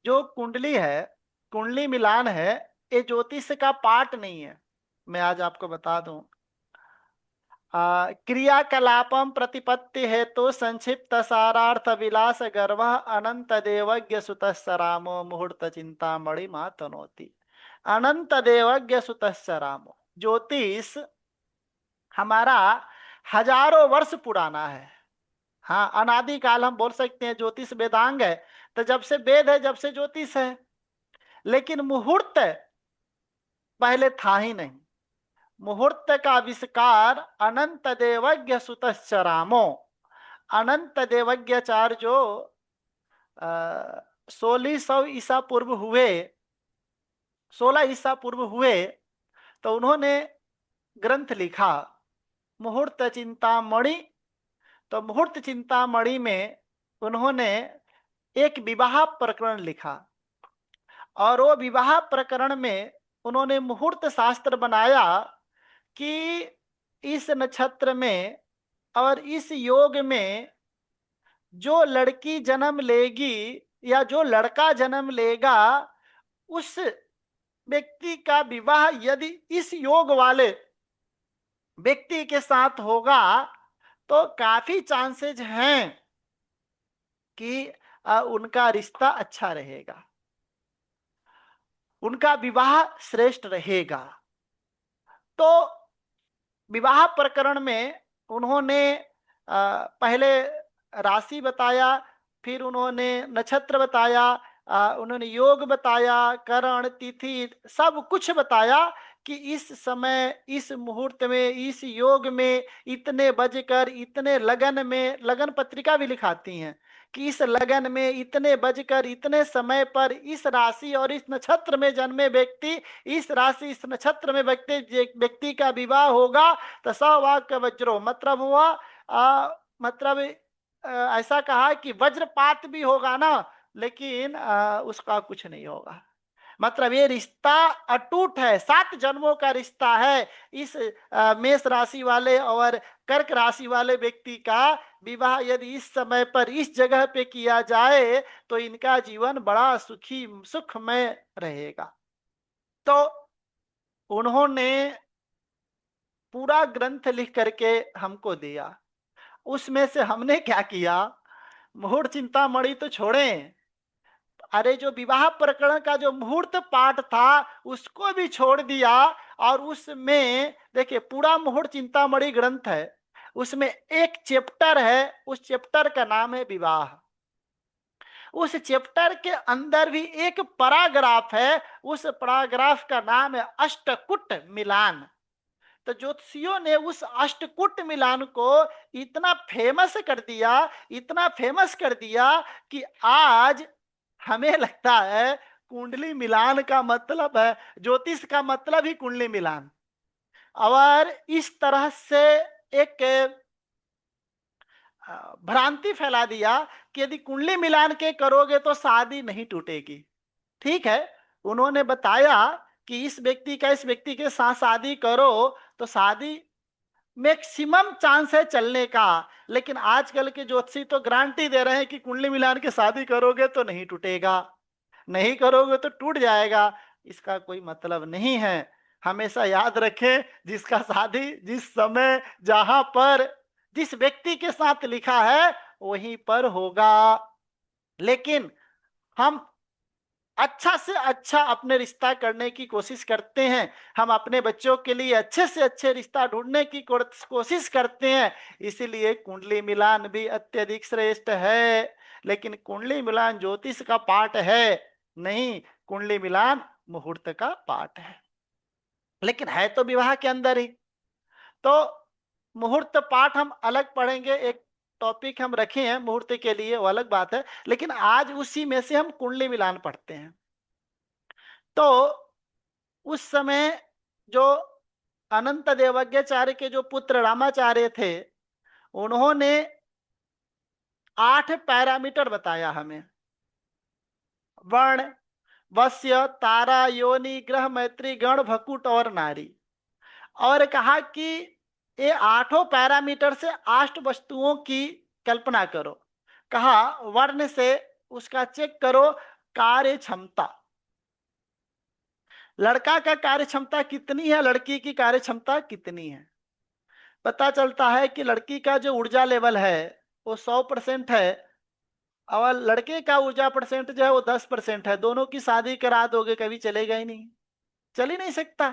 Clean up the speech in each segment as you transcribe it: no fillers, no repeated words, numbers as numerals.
जो कुंडली है, कुंडली मिलान है, ये ज्योतिष का पार्ट नहीं है। मैं आज आपको बता दूं। क्रियाकलापम प्रतिपत्ति हेतु संक्षिप्त सारार्थ विलास गर्भ अनंत देवज्ञ सुतस्य रामो मुहूर्त चिंतामणि मातनोति। अनंत देवज्ञ सुतस्य रामो, ज्योतिष हमारा हजारों वर्ष पुराना है। हाँ, अनादि काल हम बोल सकते हैं, ज्योतिष वेदांग है। तो जब से वेद है, जब से ज्योतिष है। लेकिन मुहूर्त पहले था ही नहीं। मुहूर्त का आविष्कार अनंत देवज्ञ सुतश्च रामो। अनंत देवज्ञाचार्य जो 1600 ईसा पूर्व हुए, 16 ईसा पूर्व हुए, तो उन्होंने ग्रंथ लिखा मुहूर्त चिंतामणि। तो मुहूर्त चिंतामणि में उन्होंने एक विवाह प्रकरण लिखा, और वो विवाह प्रकरण में उन्होंने मुहूर्त शास्त्र बनाया कि इस नक्षत्र में और इस योग में जो लड़की जन्म लेगी या जो लड़का जन्म लेगा, उस व्यक्ति का विवाह यदि इस योग वाले व्यक्ति के साथ होगा तो काफी चांसेज हैं कि उनका रिश्ता अच्छा रहेगा, उनका विवाह श्रेष्ठ रहेगा। तो विवाह प्रकरण में उन्होंने पहले राशि बताया, फिर उन्होंने नक्षत्र बताया, उन्होंने योग बताया, करण तिथि सब कुछ बताया कि इस समय इस मुहूर्त में इस योग में इतने बजकर इतने लगन में, लगन पत्रिका भी लिखाती हैं कि इस लगन में इतने बजकर इतने समय पर इस राशि और इस नक्षत्र में जन्मे व्यक्ति, इस राशि इस नक्षत्र में व्यक्ति का विवाह होगा। तो सवाक्य वज्रो मतलब हुआ, मतलब ऐसा कहा कि वज्रपात भी होगा ना, लेकिन उसका कुछ नहीं होगा। मतलब ये रिश्ता अटूट है, 7 जन्मों का रिश्ता है। इस मेष राशि वाले और कर्क राशि वाले व्यक्ति का विवाह यदि इस समय पर इस जगह पे किया जाए तो इनका जीवन बड़ा सुखी सुखमय रहेगा। तो उन्होंने पूरा ग्रंथ लिख करके हमको दिया। उसमें से हमने क्या किया, मुहूर्त चिंतामणि तो छोड़े, अरे जो विवाह प्रकरण का जो मुहूर्त पाठ था उसको भी छोड़ दिया। और उसमें देखिए, पूरा मुहूर्त चिंतामणि ग्रंथ है, उसमें एक चैप्टर है, उस चैप्टर का नाम है विवाह। उस चैप्टर के अंदर भी एक पैराग्राफ है, उस पैराग्राफ का नाम है अष्टकूट मिलान। तो ज्योतिषियों ने उस अष्टकूट मिलान को इतना फेमस कर दिया, इतना फेमस कर दिया कि आज हमें लगता है कुंडली मिलान का मतलब है, ज्योतिष का मतलब ही कुंडली मिलान। और इस तरह से एक भ्रांति फैला दिया कि यदि कुंडली मिलान के करोगे तो शादी नहीं टूटेगी। ठीक है, उन्होंने बताया कि इस व्यक्ति का इस व्यक्ति के साथ शादी करो तो शादी मैक्सिमम चांस है चलने का। लेकिन आजकल के ज्योतिषी तो गारंटी दे रहे हैं कि कुंडली मिलान के शादी करोगे तो नहीं टूटेगा, नहीं करोगे तो टूट जाएगा। इसका कोई मतलब नहीं है। हमेशा याद रखें, जिसका शादी जिस समय जहां पर जिस व्यक्ति के साथ लिखा है वहीं पर होगा। लेकिन हम अच्छा से अच्छा अपने रिश्ता करने की कोशिश करते हैं, हम अपने बच्चों के लिए अच्छे से अच्छे रिश्ता ढूंढने की कोशिश करते हैं, इसीलिए कुंडली मिलान भी अत्यधिक श्रेष्ठ है। लेकिन कुंडली मिलान ज्योतिष का पाठ है नहीं, कुंडली मिलान मुहूर्त का पाठ है। लेकिन है तो विवाह के अंदर ही। तो मुहूर्त पाठ हम अलग पढ़ेंगे, एक टॉपिक हम रखे हैं मुहूर्त के लिए, वो अलग बात है। लेकिन आज उसी में से हम कुंडली मिलान पढ़ते हैं। तो उस समय जो अनंत देवज्ञाचार्य के जो पुत्र रामाचार्य थे, उन्होंने 8 पैरामीटर बताया हमें, वर्ण, वश्य, तारा, योनि, ग्रह, मैत्री, गण, भकुट और नारी। और कहा कि ये 8 पैरामीटर से 8 वस्तुओं की कल्पना करो। कहा वर्ण से उसका चेक करो कार्य क्षमता। लड़का का कार्य क्षमता कितनी है, लड़की की कार्य क्षमता कितनी है। पता चलता है कि लड़की का जो ऊर्जा लेवल है वो 100% है, और लड़के का ऊर्जा परसेंट जो है वो 10% है। दोनों की शादी करा दोगे, कभी चलेगा ही नहीं, चल ही नहीं सकता।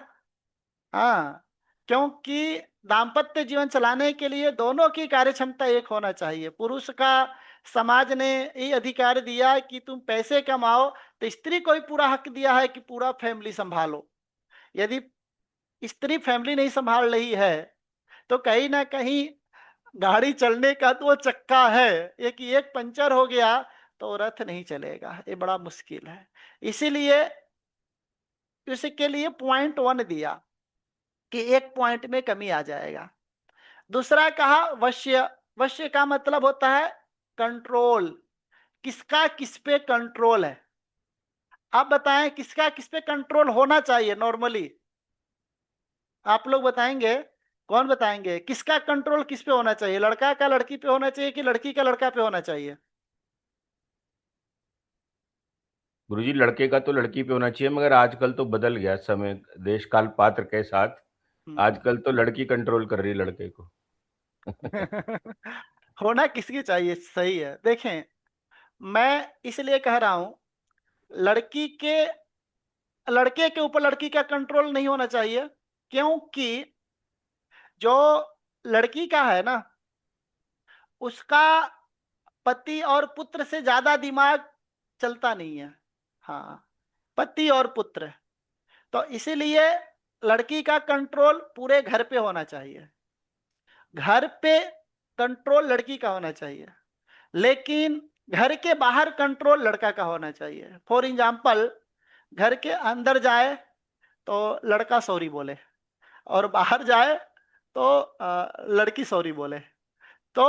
हाँ, क्योंकि दाम्पत्य जीवन चलाने के लिए दोनों की कार्य क्षमता एक होना चाहिए। पुरुष का समाज ने ये अधिकार दिया कि तुम पैसे कमाओ, तो स्त्री को भी पूरा हक दिया है कि पूरा फैमिली संभालो। यदि स्त्री फैमिली नहीं संभाल रही है तो कहीं ना कहीं गाड़ी चलने का तो वो चक्का है, एक पंचर हो गया तो रथ नहीं चलेगा, ये बड़ा मुश्किल है। इसीलिए इसके लिए .1 दिया कि 1 पॉइंट में कमी आ जाएगा। दूसरा कहा वश्य। वश्य का मतलब होता है कंट्रोल, किसका किस पे कंट्रोल है। आप बताएं किसका किस पे कंट्रोल होना चाहिए नॉर्मली, आप लोग बताएंगे, कौन बताएंगे किसका कंट्रोल किस पे होना चाहिए। लड़का का लड़की पे होना चाहिए कि लड़की का लड़का पे होना चाहिए। गुरुजी, लड़के का तो लड़की पे होना चाहिए, मगर आजकल तो बदल गया समय देश काल पात्र के साथ। हम्म। आजकल तो लड़की कंट्रोल कर रही है लड़के को। होना किसकी चाहिए, सही है। देखें, मैं इसलिए कह रहा हूं लड़की के लड़के के ऊपर लड़की का कंट्रोल नहीं होना चाहिए, क्योंकि जो लड़की का है ना, उसका पति और पुत्र से ज्यादा दिमाग चलता नहीं है। हाँ, पति और पुत्र। तो इसीलिए लड़की का कंट्रोल पूरे घर पे होना चाहिए, घर पे कंट्रोल लड़की का होना चाहिए, लेकिन घर के बाहर कंट्रोल लड़का का होना चाहिए। फॉर एग्जाम्पल, घर के अंदर जाए तो लड़का सॉरी बोले, और बाहर जाए तो लड़की सॉरी बोले, तो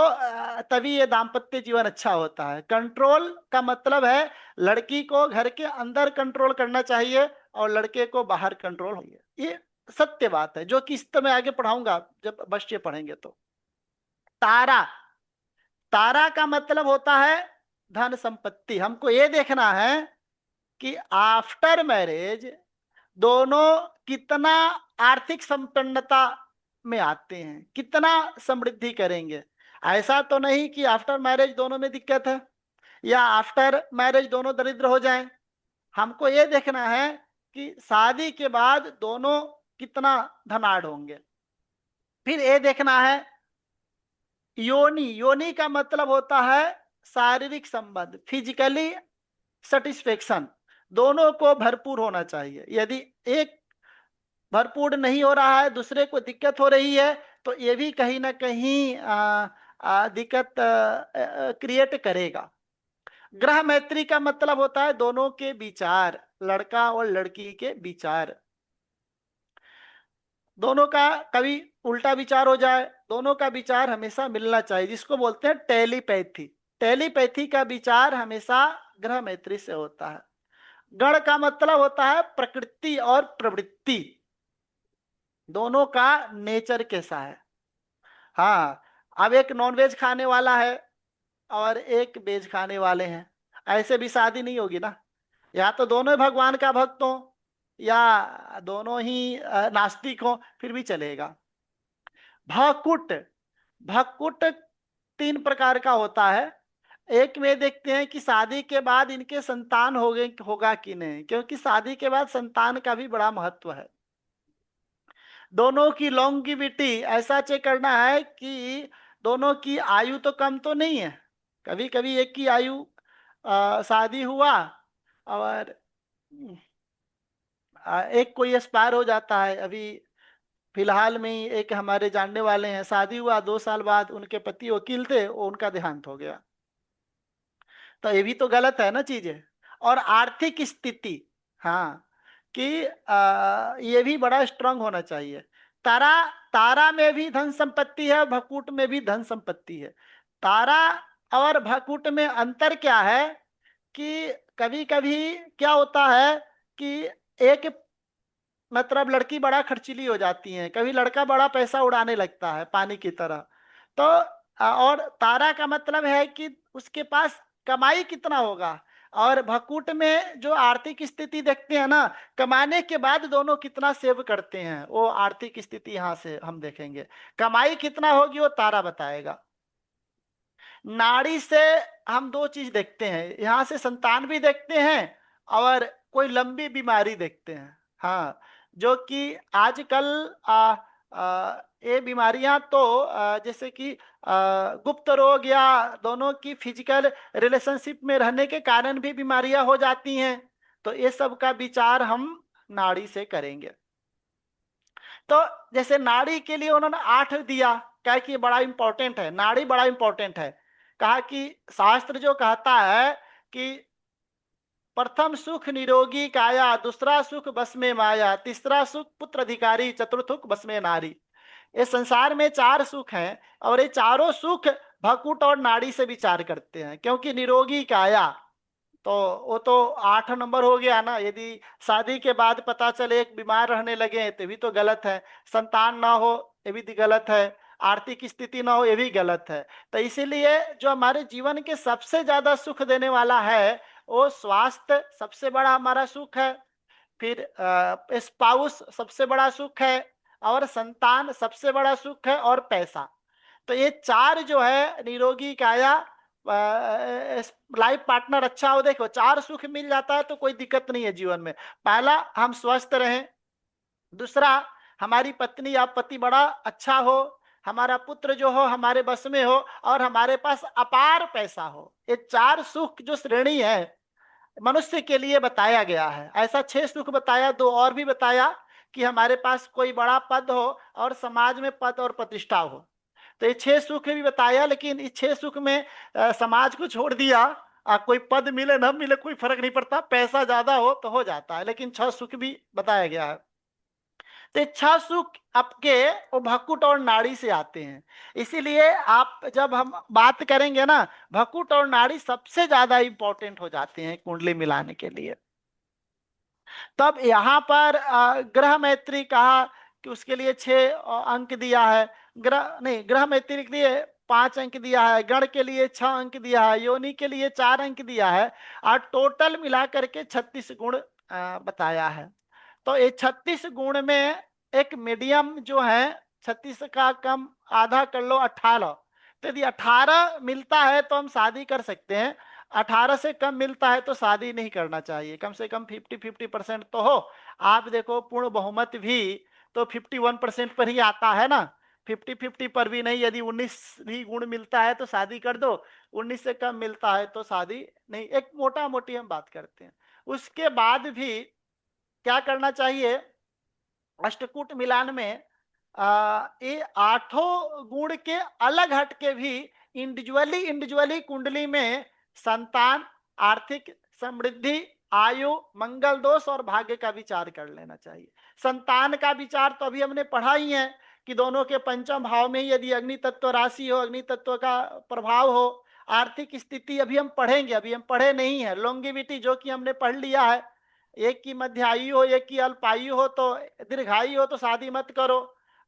तभी ये दाम्पत्य जीवन अच्छा होता है। कंट्रोल का मतलब है लड़की को घर के अंदर कंट्रोल करना चाहिए और लड़के को बाहर कंट्रोल होइए। ये सत्य बात है, जो कि इस तरह मैं आगे पढ़ाऊंगा जब बच्चे पढ़ेंगे। तो तारा, तारा का मतलब होता है धन संपत्ति। हमको ये देखना है कि आफ्टर मैरिज दोनों कितना आर्थिक संपन्नता में आते हैं, कितना समृद्धि करेंगे। ऐसा तो नहीं कि आफ्टर मैरिज दोनों में दिक्कत है या आफ्टर मैरिज दोनों दरिद्र हो जाएं। हमको ये देखना है कि शादी के बाद दोनों कितना धनाढ़ होंगे। फिर ये देखना है योनि। योनि का मतलब होता है शारीरिक संबंध, फिजिकली सेटिस्फेक्शन। दोनों को भरपूर होना चाहिए। यदि एक भरपूर नहीं हो रहा है, दूसरे को दिक्कत हो रही है, तो ये भी कहीं ना कहीं दिक्कत क्रिएट करेगा। ग्रह मैत्री का मतलब होता है दोनों के विचार, लड़का और लड़की के विचार। दोनों का कभी उल्टा विचार हो जाए, दोनों का विचार हमेशा मिलना चाहिए, जिसको बोलते हैं टेलीपैथी। टेलीपैथी का विचार हमेशा ग्रह मैत्री से होता है। गण का मतलब होता है प्रकृति और प्रवृत्ति, दोनों का नेचर कैसा है। हाँ, अब एक नॉनवेज खाने वाला है और एक वेज खाने वाले हैं, ऐसे भी शादी नहीं होगी ना। या तो दोनों ही भगवान का भक्त हो या दोनों ही नास्तिक हो, फिर भी चलेगा। भकुट, भकुट 3 प्रकार का होता है। एक में देखते हैं कि शादी के बाद इनके संतान होगा कि नहीं, क्योंकि शादी के बाद संतान का भी बड़ा महत्व है। दोनों की लॉन्गिविटी ऐसा चेक करना है कि दोनों की आयु तो कम तो नहीं है। कभी कभी एक की आयु शादी हुआ और एक कोई एक्सपायर हो जाता है। अभी फिलहाल में ही एक हमारे जानने वाले हैं, शादी हुआ 2 साल बाद उनके पति वकील थे, वो उनका देहांत हो गया। तो ये भी तो गलत है ना चीजें। और आर्थिक स्थिति, हाँ, कि ये भी बड़ा स्ट्रांग होना चाहिए। तारा, तारा में भी धन संपत्ति है, भकूट में भी धन संपत्ति है। तारा और भकूट में अंतर क्या है कि कभी कभी क्या होता है कि एक मतलब लड़की बड़ा खर्चीली हो जाती है, कभी लड़का बड़ा पैसा उड़ाने लगता है पानी की तरह। तो और तारा का मतलब है कि उसके पास कमाई कितना होगा। और भकूट में जो आर्थिक स्थिति देखते हैं ना, कमाने के बाद दोनों कितना सेव करते हैं, वो आर्थिक स्थिति यहां से हम देखेंगे। कमाई कितना होगी वो तारा बताएगा। नाड़ी से हम दो चीज देखते हैं, यहां से संतान भी देखते हैं और कोई लंबी बीमारी देखते हैं। हाँ, जो कि आजकल ये बीमारियां तो जैसे कि गुप्त रोग या दोनों की फिजिकल रिलेशनशिप में रहने के कारण भी बीमारियां हो जाती हैं। तो ये सब का विचार हम नाड़ी से करेंगे। तो जैसे नाड़ी के लिए उन्होंने 8 दिया, क्या कि बड़ा इंपॉर्टेंट है, नाड़ी बड़ा इंपॉर्टेंट है। कहा कि शास्त्र जो कहता है कि प्रथम सुख निरोगी काया, दूसरा सुख बस में माया, तीसरा सुख पुत्र अधिकारी, चतुर्थ सुख बस में नारी। ये संसार में 4 सुख हैं और ये चारों सुख भकुट और नाड़ी से विचार करते हैं। क्योंकि निरोगी काया, तो वो तो 8 नंबर हो गया ना। यदि शादी के बाद पता चले एक बीमार रहने लगे तो भी तो गलत है। संतान ना हो ये भी गलत है। आर्थिक स्थिति ना हो ये भी गलत है। तो इसीलिए जो हमारे जीवन के सबसे ज्यादा सुख देने वाला है वो स्वास्थ्य सबसे बड़ा हमारा सुख है। फिर स्पाउस सबसे बड़ा सुख है, और संतान सबसे बड़ा सुख है, और पैसा। तो ये 4 जो है, निरोगी काया, लाइफ पार्टनर अच्छा हो, देखो 4 सुख मिल जाता है तो कोई दिक्कत नहीं है जीवन में। पहला, हम स्वस्थ रहें। दूसरा, हमारी पत्नी या पति बड़ा अच्छा हो। हमारा पुत्र जो हो हमारे बस में हो, और हमारे पास अपार पैसा हो। ये 4 सुख जो श्रेणी है मनुष्य के लिए बताया गया है। ऐसा 6 सुख बताया, 2 और भी बताया कि हमारे पास कोई बड़ा पद हो और समाज में पद और प्रतिष्ठा हो। तो ये 6 सुख भी बताया, लेकिन इस 6 सुख में समाज को छोड़ दिया। कोई पद मिले न मिले कोई फर्क नहीं पड़ता, पैसा ज्यादा हो तो हो जाता है, लेकिन 6 सुख भी बताया गया है। तो ये 6 सुख आपके वो भकुट और नाड़ी से आते हैं। इसीलिए आप जब हम बात करेंगे ना, भकुट और नाड़ी सबसे ज्यादा इंपॉर्टेंट हो जाते हैं कुंडली मिलाने के लिए। तब यहाँ पर ग्रह मैत्री कहा कि उसके लिए 6 अंक दिया है। ग्रह नहीं, ग्रह मैत्री के लिए 5 अंक दिया है, गण के लिए 6 अंक दिया है, योनि के लिए 4 अंक दिया है, और टोटल मिला करके 36 गुण बताया है। तो ये 36 गुण में एक मीडियम जो है, 36 का कम आधा कर लो 18। तो यदि 18 मिलता है तो हम शादी कर सकते हैं। 18 से कम मिलता है तो शादी नहीं करना चाहिए। कम से कम 50-50% तो हो। आप देखो पूर्ण बहुमत भी तो 51% पर ही आता है ना। 50-50 पर भी नहीं, यदि 19 भी गुण मिलता है तो शादी कर दो। 19 से कम मिलता है तो शादी नहीं। एक मोटा मोटी हम बात करते हैं। उसके बाद भी क्या करना चाहिए, अष्टकूट मिलान में ये 8 गुण के अलग हट के भी इंडिविजुअली इंडिविजुअली कुंडली में संतान, आर्थिक समृद्धि, आयु, मंगल दोष और भाग्य का विचार कर लेना चाहिए। संतान का विचार तो अभी हमने पढ़ा ही है कि दोनों के पंचम भाव में यदि अग्नि तत्व राशि हो, अग्नि तत्व का प्रभाव हो। आर्थिक स्थिति अभी हम पढ़ेंगे, अभी हम पढ़े नहीं है। लॉन्गिविटी जो कि हमने पढ़ लिया है, एक की मध्यायु हो एक की अल्पायु हो तो दीर्घायु हो तो शादी मत करो।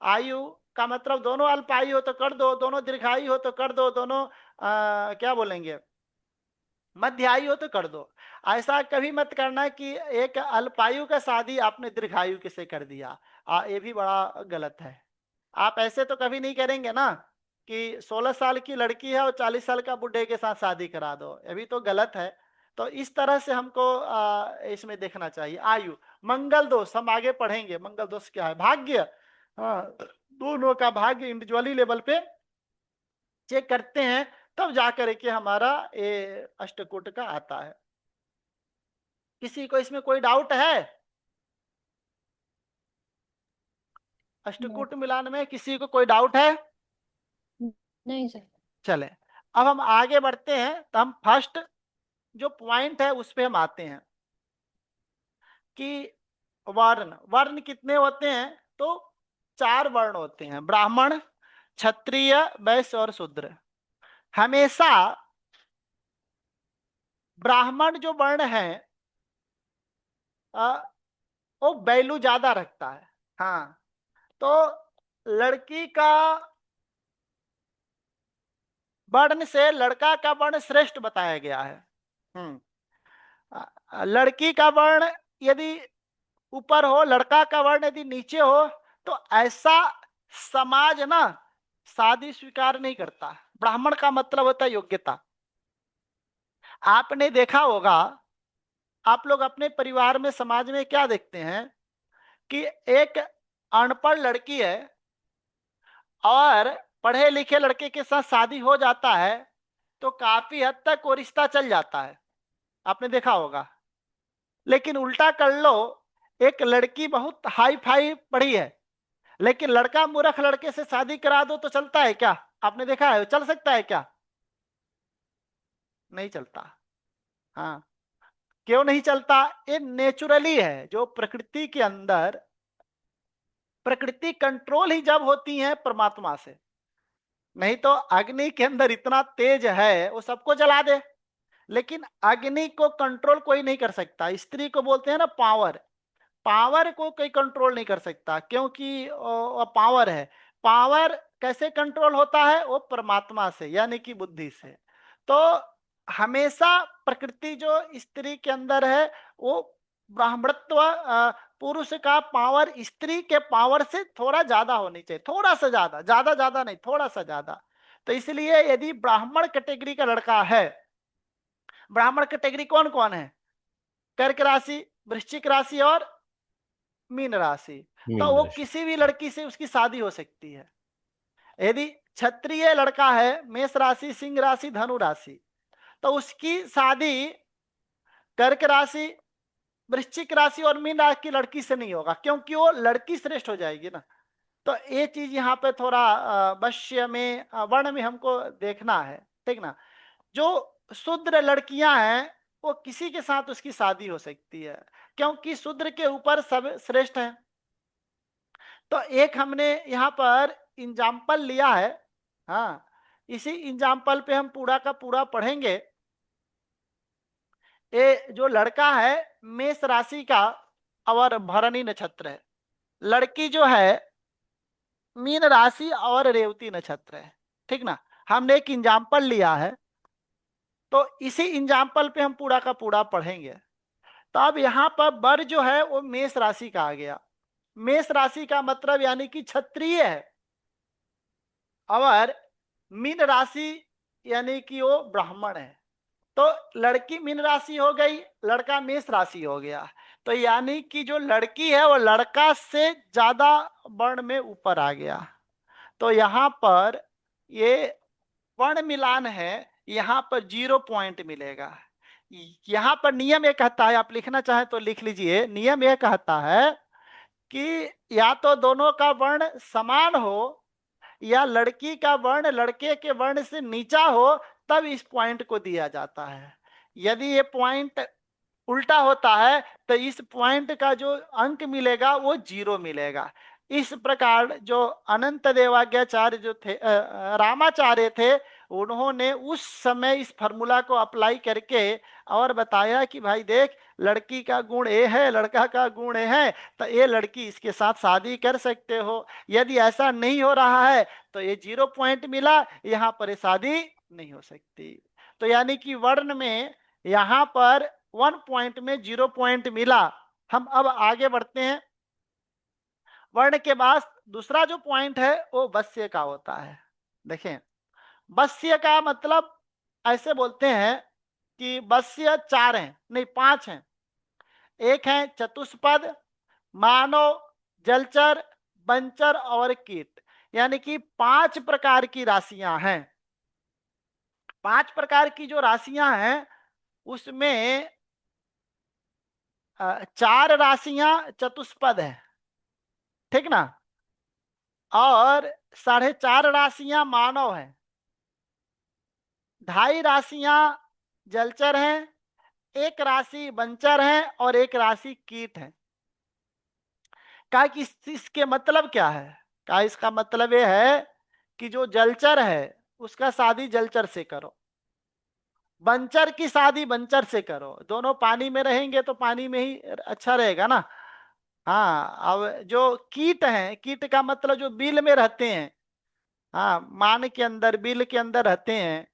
आयु का मतलब दोनों अल्पायु हो तो कर दो, दोनों दीर्घायु हो तो कर दो, दोनों क्या बोलेंगे मध्यायु हो तो कर दो। ऐसा कभी मत करना कि एक अल्पायु का शादी आपने दीर्घायु के से कर दिया। ये भी बड़ा गलत है। आप ऐसे तो कभी नहीं करेंगे ना कि 16 साल की लड़की है और 40 साल का बुढ़े के साथ शादी करा दो, ये भी तो गलत है। तो इस तरह से हमको इसमें देखना चाहिए। आयु, मंगल दोष हम आगे पढ़ेंगे, मंगल दोष क्या है, भाग्य। हाँ, दोनों का भाग्य इंडिविजुअली लेवल पे चेक करते हैं, तब जाकर के हमारा ये अष्टकूट का आता है। किसी को इसमें कोई डाउट है? नहीं। अष्टकूट मिलान में किसी को कोई डाउट है? नहीं सर। चले, अब हम आगे बढ़ते हैं। तो हम फर्स्ट जो पॉइंट है उस पे हम आते हैं कि वर्ण, वर्ण कितने होते हैं? तो 4 वर्ण होते हैं, ब्राह्मण, क्षत्रिय, वैश्य और शूद्र। हमेशा ब्राह्मण जो वर्ण है वो वैल्यू ज्यादा रखता है। हाँ, तो लड़की का वर्ण से लड़का का वर्ण श्रेष्ठ बताया गया है। लड़की का वर्ण यदि ऊपर हो, लड़का का वर्ण यदि नीचे हो, तो ऐसा समाज ना शादी स्वीकार नहीं करता। ब्राह्मण का मतलब होता है योग्यता। आपने देखा होगा, आप लोग अपने परिवार में समाज में क्या देखते हैं कि एक अनपढ़ लड़की है और पढ़े लिखे लड़के के साथ शादी हो जाता है तो काफी हद तक वो रिश्ता चल जाता है, आपने देखा होगा। लेकिन उल्टा कर लो, एक लड़की बहुत हाई फाई पढ़ी है लेकिन लड़का मूर्ख लड़के से शादी करा दो तो चलता है क्या? आपने देखा है, चल सकता है क्या? नहीं चलता। हाँ, क्यों नहीं चलता? ये नेचुरली है, जो प्रकृति के अंदर, प्रकृति कंट्रोल ही जब होती है परमात्मा से। नहीं तो अग्नि के अंदर इतना तेज है वो सबको जला दे, लेकिन अग्नि को कंट्रोल कोई नहीं कर सकता। स्त्री को बोलते हैं ना पावर, पावर को कोई कंट्रोल नहीं कर सकता क्योंकि पावर है। पावर कैसे कंट्रोल होता है? वो परमात्मा से, यानी कि बुद्धि से। तो हमेशा प्रकृति जो स्त्री के अंदर है वो ब्राह्मणत्व, पुरुष का पावर स्त्री के पावर से थोड़ा ज्यादा होनी चाहिए, थोड़ा सा ज्यादा, ज्यादा ज्यादा नहीं, थोड़ा सा ज्यादा। तो इसलिए यदि ब्राह्मण कैटेगरी का लड़का है, ब्राह्मण कैटेगरी कौन कौन है? कर्क राशि, वृश्चिक राशि और मीन राशि। तो मीन वो राशि। किसी भी लड़की से उसकी शादी हो सकती है। यदि क्षत्रिय लड़का है, मेष राशि, सिंह राशि, धनु राशि, तो उसकी शादी कर्क राशि, वृश्चिक राशि और मीन राशि की लड़की से नहीं होगा क्योंकि वो लड़की श्रेष्ठ हो जाएगी ना। तो ये चीज यहाँ पे थोड़ा वश्य में, वर्ण में हमको देखना है, ठीक ना। जो शूद्र लड़कियां हैं वो किसी के साथ उसकी शादी हो सकती है क्योंकि शूद्र के ऊपर सब श्रेष्ठ हैं। तो एक हमने यहाँ पर एग्जाम्पल लिया है। हाँ, इसी एग्जाम्पल पे हम पूरा का पूरा पढ़ेंगे। ये जो लड़का है मेष राशि का और भरणी नक्षत्र है, लड़की जो है मीन राशि और रेवती नक्षत्र है, ठीक ना। हमने एक एग्जाम्पल लिया है तो इसी एग्जाम्पल पे हम पूरा का पूरा पढ़ेंगे। तो अब यहाँ पर वर जो है वो मेष राशि का आ गया। मेष राशि का मतलब यानी कि क्षत्रिय है, और मीन राशि यानी कि वो ब्राह्मण है। तो लड़की मीन राशि हो गई, लड़का मेष राशि हो गया। तो यानी कि जो लड़की है वो लड़का से ज्यादा वर्ण में ऊपर आ गया। तो यहाँ पर ये वर्ण मिलान है, यहाँ पर 0 पॉइंट मिलेगा। यहाँ पर नियम ये कहता है, आप लिखना चाहें तो लिख लीजिए, नियम यह कहता है कि या तो दोनों का वर्ण समान हो या लड़की का वर्ण लड़के के वर्ण से नीचा हो, तब इस पॉइंट को दिया जाता है। यदि ये पॉइंट उल्टा होता है तो इस पॉइंट का जो अंक मिलेगा वो 0 मिलेगा। इस प्रकार जो अनंत देवाज्ञाचार्य जो थे, रामाचार्य थे, उन्होंने उस समय इस फॉर्मूला को अप्लाई करके और बताया कि भाई देख, लड़की का गुण ये है, लड़का का गुण ये है, तो ये लड़की इसके साथ शादी कर सकते हो। यदि ऐसा नहीं हो रहा है तो ये 0 पॉइंट मिला, यहाँ पर शादी नहीं हो सकती। तो यानी कि वर्ण में यहाँ पर 1 पॉइंट में 0 पॉइंट मिला। हम अब आगे बढ़ते हैं। वर्ण के बाद दूसरा जो पॉइंट है वो वश्य का होता है। देखें, वश्य का मतलब ऐसे बोलते हैं कि वश्य 4 हैं, नहीं 5 हैं। एक है चतुष्पद, मानव, जलचर, बंचर और कीट, यानी कि 5 प्रकार की राशियां हैं। 5 प्रकार की जो राशियां हैं उसमें 4 राशियां चतुष्पद है, ठीक ना, और 4.5 राशियां मानव है, 2.5 राशियां जलचर हैं, 1 राशि बंचर है और 1 राशि कीट है। का कि इसके मतलब क्या है? का इसका मतलब यह है कि जो जलचर है उसका शादी जलचर से करो, बंचर की शादी बंचर से करो। दोनों पानी में रहेंगे तो पानी में ही अच्छा रहेगा ना। हाँ, अब जो कीट हैं, कीट का मतलब जो बिल में रहते हैं, हाँ, मान के अंदर, बिल के अंदर रहते हैं,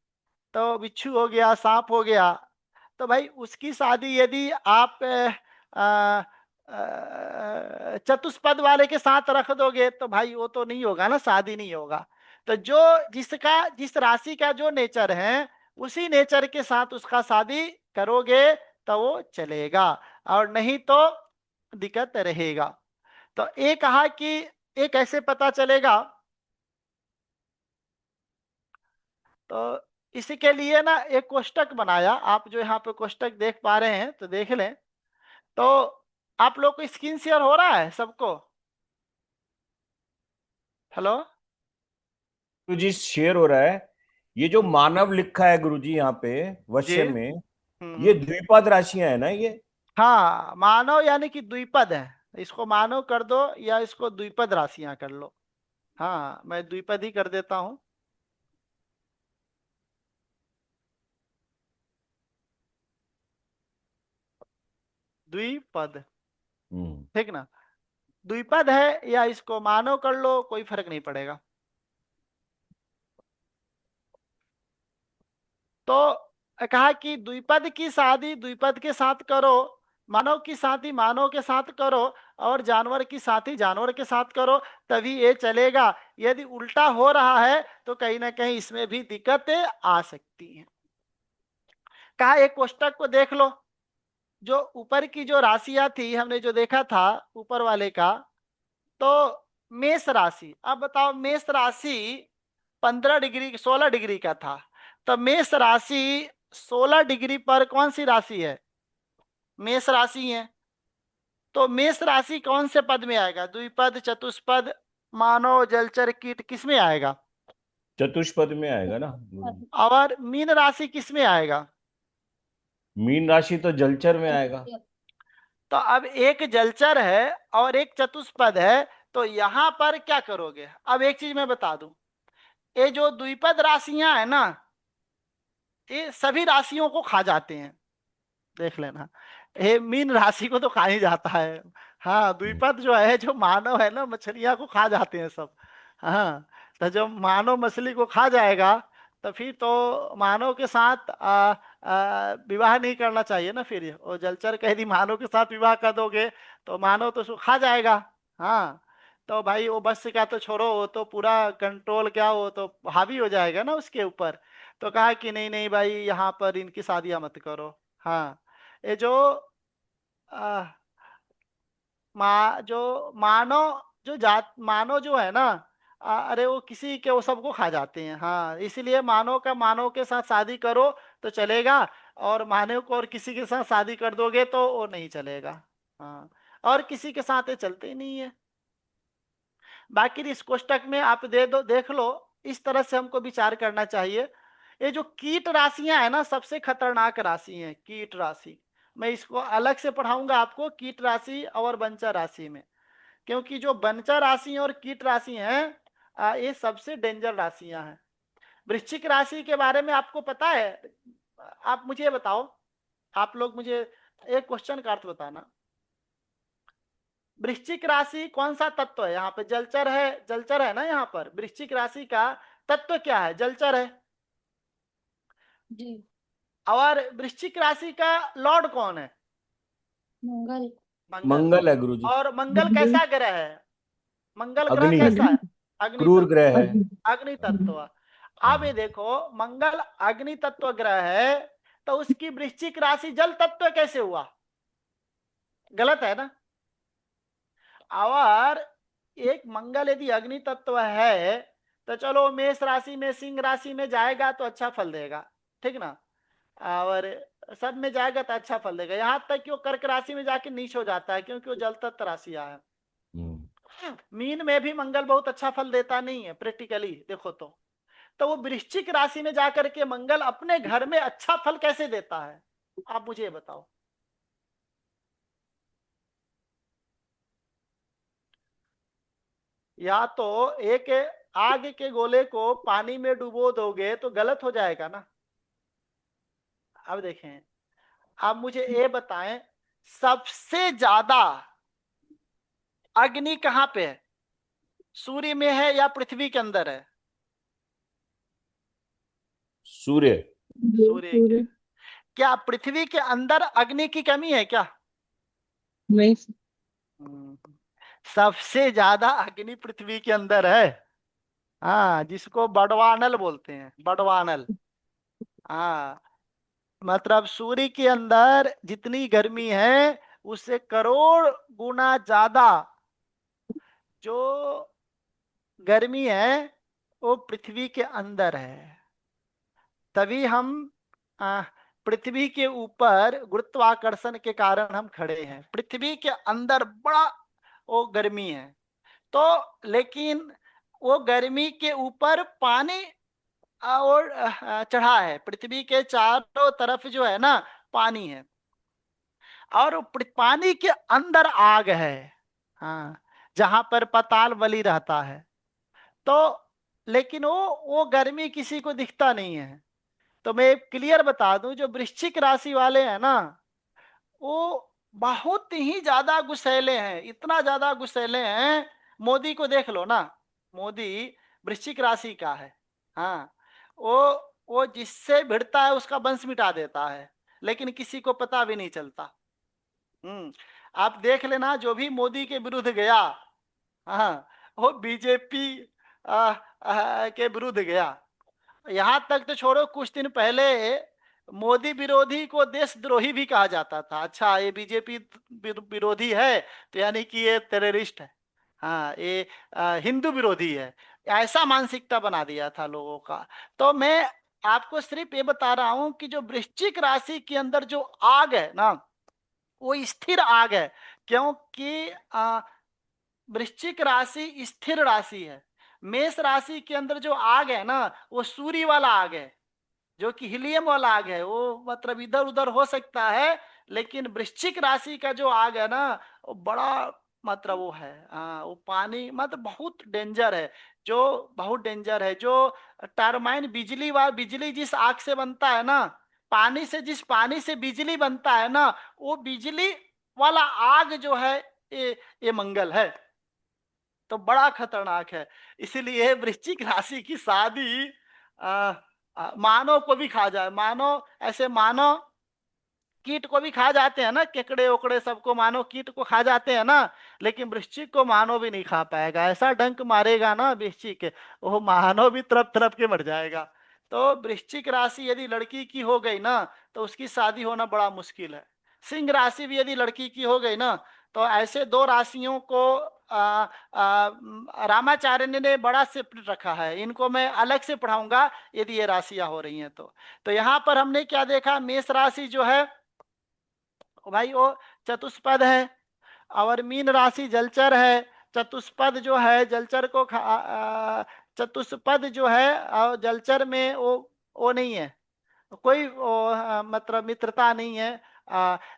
तो बिच्छू हो गया, सांप हो गया, तो भाई उसकी शादी यदि आप चतुष्पद वाले के साथ रख दोगे तो भाई वो तो नहीं होगा ना, शादी नहीं होगा। तो जो जिस राशि का जो नेचर है उसी नेचर के साथ उसका शादी करोगे तो वो चलेगा, और नहीं तो दिक्कत रहेगा। तो ये कहा कि ये कैसे पता चलेगा, तो इसी के लिए ना एक कोष्टक बनाया। आप जो यहाँ पे कोष्टक देख पा रहे हैं तो देख लें। तो आप लोग को स्क्रीन शेयर हो रहा है सबको? हेलो? गुरुजी शेयर हो रहा है। ये जो मानव लिखा है गुरुजी यहाँ पे जी। वश्य में, ये हम्म। द्विपद राशियां है ना ये? हाँ, मानव यानी कि द्विपद है। इसको मानव कर दो या इसको द्विपद राशियां कर लो। हाँ, मैं द्विपद ही कर देता हूँ। द्विपद, हम्म। ठीक ना? द्विपद है या इसको मानव कर लो, कोई फर्क नहीं पड़ेगा। तो कहा कि द्विपद की शादी द्विपद के साथ करो, मानव की शादी मानव के साथ करो, और जानवर की शादी जानवर के साथ करो, तभी ये चलेगा। यदि उल्टा हो रहा है तो कहीं ना कहीं इसमें भी दिक्कतें आ सकती हैं। कहा एक कोष्टक को देख लो। जो ऊपर की जो राशियां थी हमने जो देखा था ऊपर वाले का, तो मेष राशि, अब बताओ मेष राशि 15 डिग्री 16 डिग्री का था। तो मेष राशि 16 डिग्री पर कौन सी राशि है? मेष राशि है। तो मेष राशि कौन से पद में आएगा? द्विपद, चतुष्पद, मानव, जलचर, कीट, किस में आएगा? चतुष्पद में आएगा ना गुरुजी? और मीन राशि किस में आएगा? मीन राशि तो जलचर में आएगा। तो अब एक जलचर है और एक चतुष्पद है, तो यहां पर क्या करोगे? अब एक चीज मैं बता दूं, ये जो द्विपद राशियां है ना, ये सभी राशियों को खा जाते हैं। देख लेना, ये मीन राशि को तो खा ही जाता है। हाँ, हम्म। द्विपद जो है, जो मानव है ना, मछलियां को खा जाते हैं सब। हाँ, तो जब मानव मछली को खा जाएगा तो फिर तो मानव के साथ विवाह नहीं करना चाहिए ना। फिर वो जलचर कह दी मानव के साथ विवाह कर दोगे तो मानव तो उसको खा जाएगा। हाँ, तो भाई वो बस का तो छोड़ो, वो तो पूरा कंट्रोल, क्या वो तो हावी हो जाएगा ना उसके ऊपर। तो कहा कि नहीं नहीं भाई, यहाँ पर इनकी शादियां मत करो। हाँ, ये जो आ, जो मानव, जो जात मानव जो है ना, अरे वो किसी के वो सबको खा जाते हैं। हाँ, इसीलिए मानव के साथ शादी करो तो चलेगा, और मानव को और किसी के साथ शादी कर दोगे तो वो नहीं चलेगा। हाँ, और किसी के साथ ये चलते ही नहीं है। बाकी इस कोष्टक में आप दे दो, देख लो। इस तरह से हमको विचार करना चाहिए। ये जो कीट राशियां है ना, सबसे खतरनाक राशि है कीट राशि। मैं इसको अलग से पढ़ाऊंगा आपको, कीट राशि और बंचर राशि में। क्योंकि जो बंचर राशि और कीट राशि हैं, ये सबसे डेंजर राशियां हैं। वृश्चिक राशि के बारे में आपको पता है? आप मुझे बताओ, आप लोग मुझे एक क्वेश्चन का अर्थ बताना। वृश्चिक राशि कौन सा तत्व है? यहाँ पे जलचर है, जलचर है ना यहाँ पर। वृश्चिक राशि का तत्व क्या है? जलचर है। जी। और वृश्चिक राशि का लॉर्ड कौन है? मंगल। मंगल। मंगल है गुरुजी। और मंगल कैसा ग्रह है? मंगल ग्रह अग्नि, कैसा है? अग्नि क्रूर तत्व। ग्रह है। अग्नि तत्व। अब ये हाँ। देखो, मंगल अग्नि तत्व ग्रह है, तो उसकी वृश्चिक राशि जल तत्व कैसे हुआ? गलत है ना? और एक मंगल यदि अग्नि तत्व है तो चलो मेष राशि में, सिंह राशि में जाएगा तो अच्छा फल देगा, ठीक ना? और सब में जाएगा तो अच्छा फल देगा। यहाँ तक कि वो कर्क राशि में जाके नीच हो जाता है, क्योंकि वो जल तत्व राशि है। हम्म। मीन में भी मंगल बहुत अच्छा फल देता नहीं है प्रैक्टिकली देखो तो वो वृश्चिक राशि में जाकर के मंगल अपने घर में अच्छा फल कैसे देता है? आप मुझे बताओ। या तो एक आग के गोले को पानी में डुबो दोगे तो गलत हो जाएगा ना। अब देखें, आप मुझे ये बताएं, सबसे ज्यादा अग्नि कहाँ पे है? सूर्य में है या पृथ्वी के अंदर है? सूर्य। सूर्य के। क्या पृथ्वी के अंदर अग्नि की कमी है क्या? नहीं सर। हम्म, सबसे ज्यादा अग्नि पृथ्वी के अंदर है। हाँ, जिसको बड़वानल बोलते हैं, बड़वानल। हाँ, मतलब सूर्य के अंदर जितनी गर्मी है उससे करोड़ गुना ज्यादा जो गर्मी है वो पृथ्वी के अंदर है। तभी हम आ, पृथ्वी के ऊपर गुरुत्वाकर्षण के कारण हम खड़े हैं। पृथ्वी के अंदर बड़ा वो गर्मी है। तो लेकिन वो गर्मी के ऊपर पानी और चढ़ा है। पृथ्वी के चारों तरफ जो है ना पानी है, और पानी के अंदर आग है। हाँ, जहां पर पाताल वली रहता है। तो लेकिन वो गर्मी किसी को दिखता नहीं है। तो मैं क्लियर बता दूं, जो वृश्चिक राशि वाले हैं ना, वो बहुत ही ज्यादा गुस्सैले हैं, इतना ज्यादा गुस्सैले हैं। मोदी को देख लो ना, मोदी वृश्चिक राशि का है। हाँ, वो वो जिससे भिड़ता है उसका वंश मिटा देता है, लेकिन किसी को पता भी नहीं चलता। आप देख लेना, जो भी मोदी के विरुद्ध गया, हाँ, वो बीजेपी के विरुद्ध गया। यहां तक तो छोड़ो, कुछ दिन पहले मोदी विरोधी को देशद्रोही भी कहा जाता था। अच्छा, ये बीजेपी विरोधी है तो यानी कि ये टेररिस्ट है। हाँ, ये हिंदू विरोधी है। ऐसा मानसिकता बना दिया था लोगों का। तो मैं आपको सिर्फ ये बता रहा हूं कि जो वृश्चिक राशि के अंदर जो आग है ना, वो स्थिर आग है। क्योंकि वृश्चिक राशि स्थिर राशि है। मेष राशि के अंदर जो आग है ना, वो सूर्य वाला आग है, जो कि हीलियम वाला आग है। वो मतलब इधर उधर हो सकता है, लेकिन वृश्चिक राशि का जो आग है ना, वो बड़ा मतलब वो है। हाँ, वो पानी मतलब बहुत डेंजर है। जो बहुत डेंजर है, जो टरबाइन बिजली जिस आग से बनता है ना, पानी से, जिस पानी से बिजली बनता है ना, वो बिजली वाला आग जो है, ये मंगल है। तो बड़ा खतरनाक है। इसीलिए वृश्चिक राशि की शादी मानव को भी खा जाए। मानव ऐसे मानव कीट को भी खा जाते हैं ना, केकड़े ओकड़े सबको मानव कीट को खा जाते हैं ना, लेकिन वृश्चिक को मानव भी नहीं खा पाएगा। ऐसा डंक मारेगा ना वृश्चिक, वो मानव भी तरफ तरफ के मर जाएगा। तो वृश्चिक राशि यदि लड़की की हो गई ना, तो उसकी शादी होना बड़ा मुश्किल है। सिंह राशि भी यदि लड़की की हो गई ना, तो ऐसे दो राशियों को रामाचार्य ने बड़ा सेपरेट रखा है। इनको मैं अलग से पढ़ाऊंगा यदि ये राशियां हो रही हैं तो यहाँ पर हमने क्या देखा, मेष राशि जो है भाई वो चतुष्पद है, और मीन राशि जलचर है। चतुष्पद जो है जलचर को चतुष्पद जो है, और जलचर में वो नहीं है, कोई मतलब मित्रता नहीं है।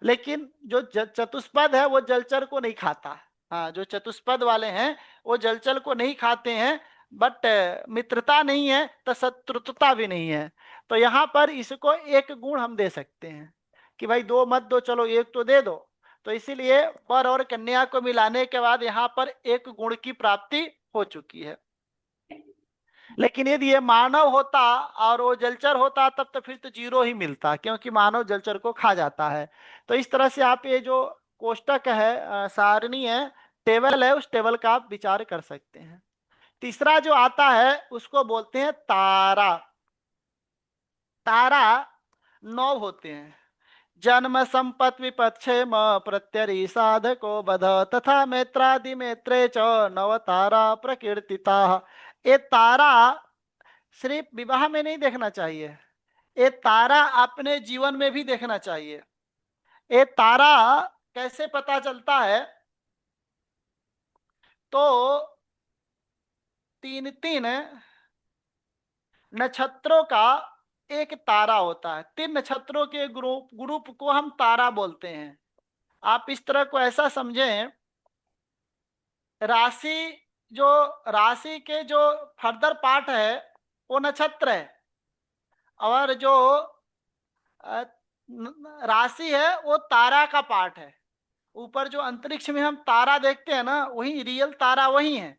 लेकिन जो चतुष्पद है वो जलचर को नहीं खाता। हाँ, जो चतुष्पद वाले हैं वो जलचर को नहीं खाते हैं। बट मित्रता नहीं है तो शत्रुता भी नहीं है। तो यहाँ पर इसको एक गुण हम दे सकते हैं कि भाई दो मत दो, चलो एक तो दे दो। तो इसीलिए वर और कन्या को मिलाने के बाद यहाँ पर एक गुण की प्राप्ति हो चुकी है। लेकिन यदि ये मानव होता और वो जलचर होता, तब तो फिर तो जीरो ही मिलता, क्योंकि मानव जलचर को खा जाता है। तो इस तरह से आप ये जो कोष्टक है, सारणी है, टेबल है, उस टेबल का आप विचार कर सकते हैं। तीसरा जो आता है उसको बोलते हैं तारा। तारा 9 होते हैं। जन्म संपत विपद क्षेम प्रत्यरी साधको बध तथा मैत्रादि मैत्रे च नव तारा प्रकीर्तिता। ये तारा सिर्फ विवाह में नहीं देखना चाहिए, ये तारा अपने जीवन में भी देखना चाहिए। ये तारा कैसे पता चलता है, तो तीन तीन नक्षत्रों का एक तारा होता है। तीन नक्षत्रों के ग्रुप ग्रुप को हम तारा बोलते हैं। आप इस तरह को ऐसा समझें, राशि जो राशि के जो फर्दर पार्ट है वो नक्षत्र है, और जो राशि है वो तारा का पार्ट है। ऊपर जो अंतरिक्ष में हम तारा देखते हैं ना, वही रियल तारा वही है।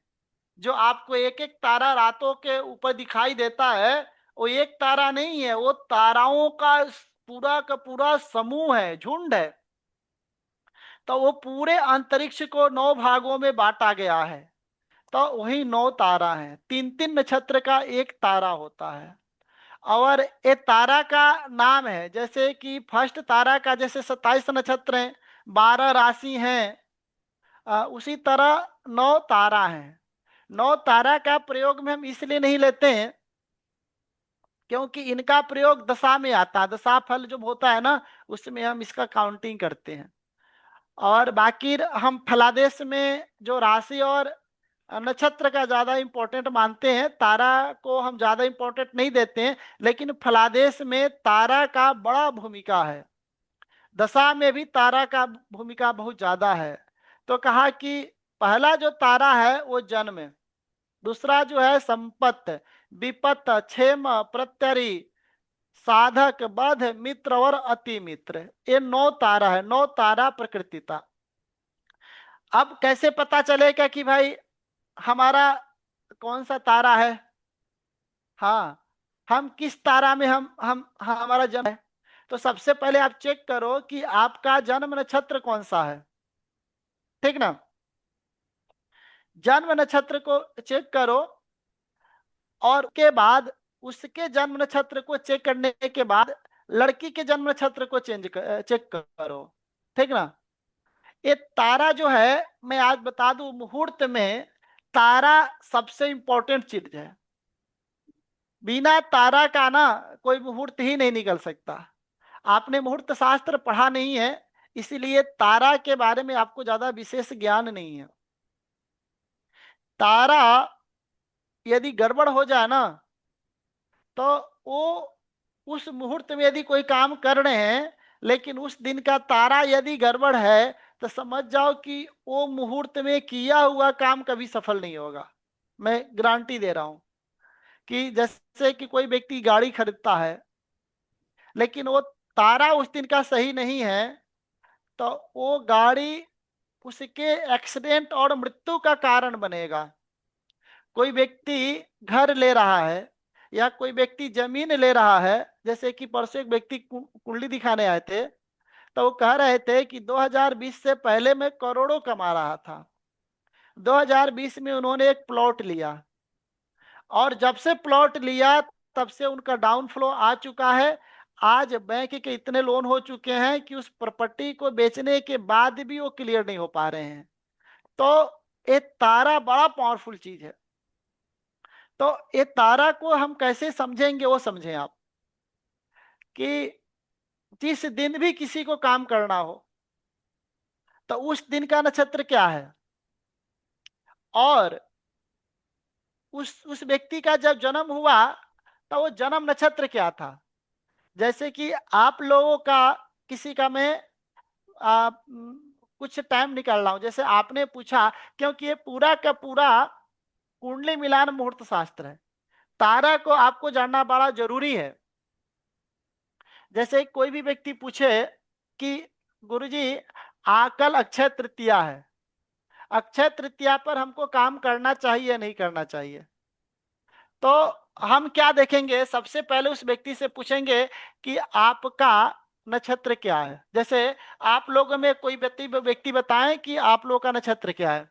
जो आपको एक एक तारा रातों के ऊपर दिखाई देता है, वो एक तारा नहीं है, वो ताराओं का पूरा का पूरा समूह है, झुंड है। तो वो पूरे अंतरिक्ष को 9 भागों में बांटा गया है। तो वही 9 तारा हैं, 3 3 नक्षत्र का एक तारा होता है। और ये तारा का नाम है, जैसे कि फर्स्ट तारा का जैसे 27 नक्षत्र हैं, 12 राशि हैं, उसी तरह 9 तारा हैं। 9 तारा का प्रयोग में हम इसलिए नहीं लेते हैं क्योंकि इनका प्रयोग दशा में आता है। दशा फल जो होता है ना, उसमें हम इसका काउंटिंग करते हैं। और बाकी हम फलादेश में जो राशि और नक्षत्र का ज्यादा इंपॉर्टेंट मानते हैं, तारा को हम ज्यादा इंपॉर्टेंट नहीं देते हैं। लेकिन फलादेश में तारा का बड़ा भूमिका है, दशा में भी तारा का भूमिका बहुत ज्यादा है। तो कहा कि पहला जो तारा है वो जन्म है, दूसरा जो है संपत्त, विपत्त, क्षेम, प्रत्यरि, साधक, बध, मित्र और अति मित्र। ये 9 तारा है, 9 तारा प्रकृतिता। अब कैसे पता चलेगा कि भाई हमारा कौन सा तारा है? हाँ, हम किस तारा में हम हमारा जन्म है। तो सबसे पहले आप चेक करो कि आपका जन्म नक्षत्र कौन सा है, ठीक ना। जन्म नक्षत्र को चेक करो, और के बाद उसके जन्म नक्षत्र को चेक करने के बाद लड़की के जन्म नक्षत्र को चेक करो, ठीक ना। ये तारा जो है, मैं आज बता दूं, मुहूर्त में तारा सबसे इंपॉर्टेंट चीज है। बिना तारा का ना कोई मुहूर्त ही नहीं निकल सकता। आपने मुहूर्त शास्त्र पढ़ा नहीं है, इसीलिए तारा के बारे में आपको ज्यादा विशेष ज्ञान नहीं है। तारा यदि गड़बड़ हो जाए ना, तो वो उस मुहूर्त में यदि कोई काम कर रहे हैं, लेकिन उस दिन का तारा यदि गड़बड़ है, तो समझ जाओ कि वो मुहूर्त में किया हुआ काम कभी सफल नहीं होगा। मैं गारंटी दे रहा हूं कि जैसे कि कोई व्यक्ति गाड़ी खरीदता है, लेकिन वो तारा उस दिन का सही नहीं है, तो वो गाड़ी उसके एक्सीडेंट और मृत्यु का कारण बनेगा। कोई व्यक्ति घर ले रहा है या कोई व्यक्ति जमीन ले रहा है, जैसे कि परसों एक व्यक्ति कुंडली दिखाने आए थे, तो वो कह रहे थे कि 2020 से पहले मैं करोड़ों कमा रहा था। 2020 में उन्होंने एक प्लॉट लिया, और जब से प्लॉट लिया तब से उनका डाउन फ्लो आ चुका है। आज बैंक के इतने लोन हो चुके हैं कि उस प्रॉपर्टी को बेचने के बाद भी वो क्लियर नहीं हो पा रहे हैं। तो ये तारा बड़ा पावरफुल चीज है। तो ये तारा को हम कैसे समझेंगे, वो समझें आप, कि जिस दिन भी किसी को काम करना हो, तो उस दिन का नक्षत्र क्या है, और उस व्यक्ति का जब जन्म हुआ तो वो जन्म नक्षत्र क्या था। जैसे कि आप लोगों का किसी का मैं कुछ टाइम निकाल रहा हूं, जैसे आपने पूछा, क्योंकि ये पूरा का पूरा कुंडली मिलान मुहूर्त शास्त्र है, तारा को आपको जानना बड़ा जरूरी है। जैसे कोई भी व्यक्ति पूछे कि गुरुजी कल अक्षय तृतीया है, अक्षय तृतीया पर हमको काम करना चाहिए या नहीं करना चाहिए, तो हम क्या देखेंगे, सबसे पहले उस व्यक्ति से पूछेंगे कि आपका नक्षत्र क्या है। जैसे आप लोगों में कोई व्यक्ति बताएं कि आप लोगों का नक्षत्र क्या है,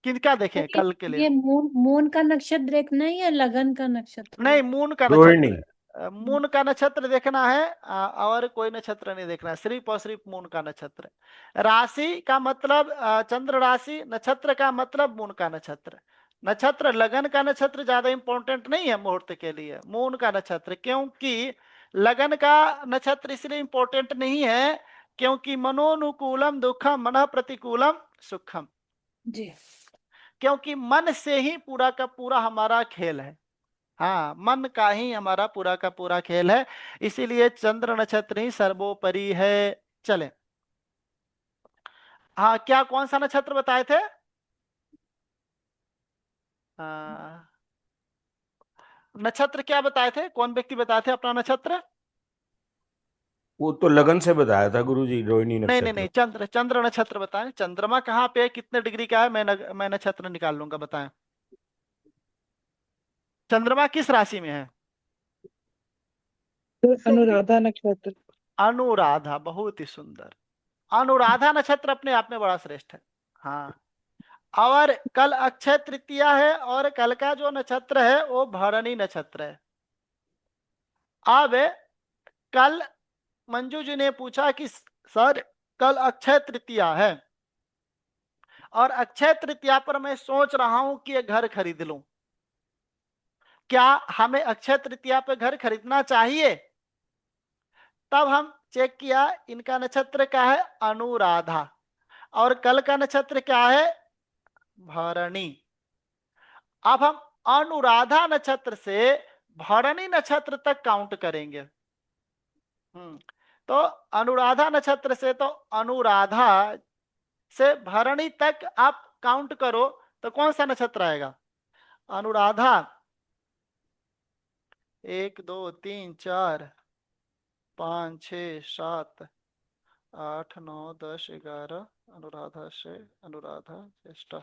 किनका तो देखें कल के लिए। ये मून मून का नक्षत्र देखना है या लगन का नक्षत्र नहीं, देख। मून का रोहिणी। नक्षत्र, मून का नक्षत्र देखना है, और कोई नक्षत्र नहीं देखना है, सिर्फ और सिर्फ मून का नक्षत्र। राशि का मतलब चंद्र राशि, नक्षत्र का मतलब मून का नक्षत्र। नक्षत्र लगन का नक्षत्र ज्यादा इंपॉर्टेंट नहीं है मुहूर्त के लिए, मून का नक्षत्र। क्योंकि लगन का नक्षत्र इसलिए इंपॉर्टेंट नहीं है क्योंकि मनोनुकूलम दुखम मन प्रतिकूलम सुखम, जी। क्योंकि मन से ही पूरा का पूरा हमारा खेल है। हाँ, मन का ही हमारा पूरा का पूरा खेल है, इसीलिए चंद्र नक्षत्र ही सर्वोपरि है। चले, हाँ, क्या कौन सा नक्षत्र बताए थे? नक्षत्र क्या बताए थे, कौन व्यक्ति बताए थे अपना नक्षत्र? वो तो लगन से बताया था गुरुजी, रोहिणी नहीं नहीं नक्षत्र। नहीं, चंद्र, चंद्र नक्षत्र बताएं। चंद्रमा कहाँ पे है, कितने डिग्री का है, मैं नक्षत्र निकाल लूंगा, बताएं। चंद्रमा किस राशि में है? तो अनुराधा नक्षत्र। अनुराधा, बहुत ही सुंदर। अनुराधा नक्षत्र अपने आप में बड़ा श्रेष्ठ है। हाँ, और कल अक्षय तृतीया है, और कल का जो नक्षत्र है वो भरणी नक्षत्र है। अब कल मंजू जी ने पूछा कि सर कल अक्षय तृतीया है, और अक्षय तृतीया पर मैं सोच रहा हूं कि ये घर खरीद लूं, क्या हमें अक्षय तृतीया पर घर खरीदना चाहिए? तब हम चेक किया, इनका नक्षत्र क्या है? अनुराधा। और कल का नक्षत्र क्या है? भरणी। अब हम अनुराधा नक्षत्र से भरणी नक्षत्र तक काउंट करेंगे। तो अनुराधा नक्षत्र से, तो अनुराधा से भरणी तक आप काउंट करो तो कौन सा नक्षत्र आएगा? अनुराधा 1 2 3 4 5 6 7 8 9 10 11। अनुराधा से अनुराधा ज्येष्ठा।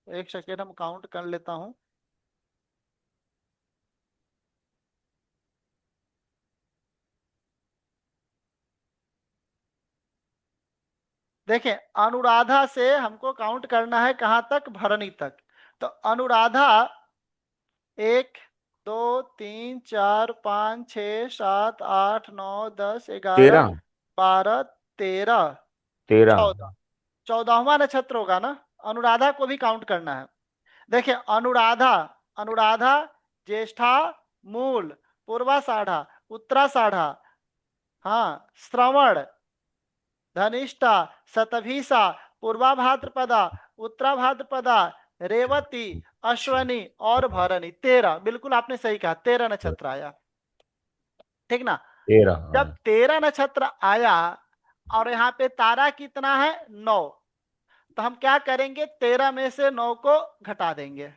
एक सेकेंड हम काउंट कर लेता हूं। देखें, अनुराधा से हमको काउंट करना है कहां तक? भरणी तक। तो अनुराधा 1 2 3 4 5 6 7 8 9 10 11 13 12 13 13। 14। 14वां नक्षत्र होगा ना? अनुराधा को भी काउंट करना है। देखिए, अनुराधा, अनुराधा ज्येष्ठा, मूल, पूर्वाषाढ़ा, उत्तराषाढ़ा, हाँ, श्रवण, धनिष्ठा, शतभिषा, पूर्वा भाद्रपदा, उत्तरा भाद्रपदा, रेवती, अश्वनी और भरणी। 13, बिल्कुल आपने सही कहा, 13 नक्षत्र आया। ठीक ना? 13, जब 13 नक्षत्र आया और यहाँ पे तारा कितना है? 9। तो हम क्या करेंगे? 13 में से 9 को घटा देंगे,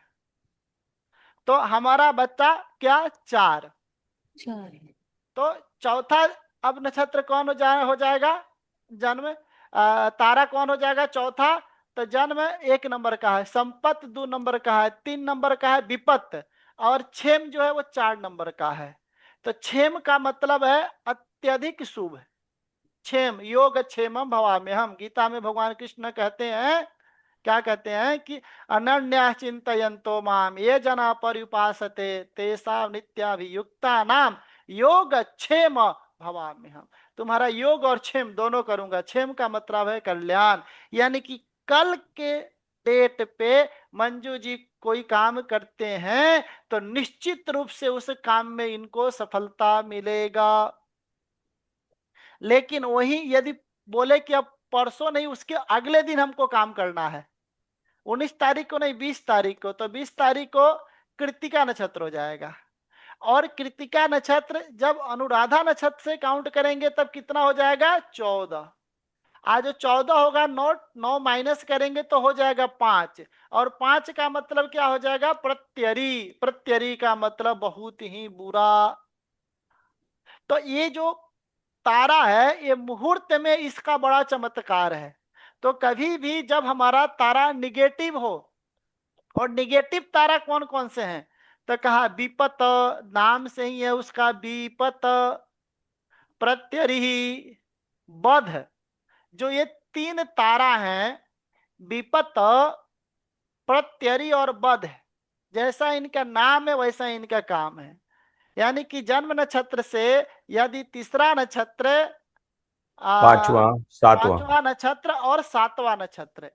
तो हमारा बच्चा क्या? 4। 4। तो चौथा अब नक्षत्र कौन हो जाएगा? जन्म। तारा कौन हो जाएगा चौथा? तो जन्म 1 नंबर का है, संपत 2 नंबर का है, 3 नंबर का है विपत, और क्षेम जो है वो 4 नंबर का है। तो क्षेम का मतलब है अत्यधिक शुभ। क्षेम, योग क्षेमम भवाम्य हम, गीता में भगवान कृष्ण कहते हैं, क्या कहते हैं कि अनन्या चिंतयन्तो माम ये जना पर्युपासते तेषां नित्याभियुक्ता नाम योग क्षेम भवाम्य हम। तुम्हारा योग और क्षेम दोनों करूंगा। क्षेम का मतलब है कल्याण, यानी कि कल के डेट पे मंजू जी कोई काम करते हैं तो निश्चित रूप से उस काम में इनको सफलता मिलेगा। लेकिन वही यदि बोले कि अब परसों नहीं, उसके अगले दिन हमको काम करना है, 19 तारीख को नहीं 20 तारीख को, तो 20 तारीख को कृतिका नक्षत्र हो जाएगा। और कृतिका नक्षत्र जब अनुराधा नक्षत्र से काउंट करेंगे तब कितना हो जाएगा? 14। आज जो 14 होगा, 9 माइनस करेंगे तो हो जाएगा 5, और 5 का मतलब क्या हो जाएगा? प्रत्यरी। प्रत्यरी का मतलब बहुत ही बुरा। तो ये जो तारा है, ये मुहूर्त में इसका बड़ा चमत्कार है। तो कभी भी जब हमारा तारा निगेटिव हो, और निगेटिव तारा कौन कौन से हैं? तो कहा विपत, नाम से ही है उसका, विपत, प्रत्यरिही, बध। जो ये 3 तारा हैं, विपत, प्रत्यरि और बध, जैसा इनका नाम है वैसा इनका काम है। यानी कि जन्म नक्षत्र से यदि तीसरा नक्षत्र, पांचवा, सातवां। 5वां नक्षत्र और 7वां नक्षत्र,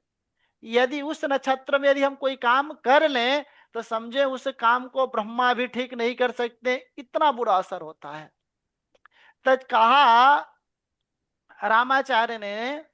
यदि उस नक्षत्र में यदि हम कोई काम कर लें तो समझे उस काम को ब्रह्मा भी ठीक नहीं कर सकते, इतना बुरा असर होता है। तो कहा रामाचार्य ने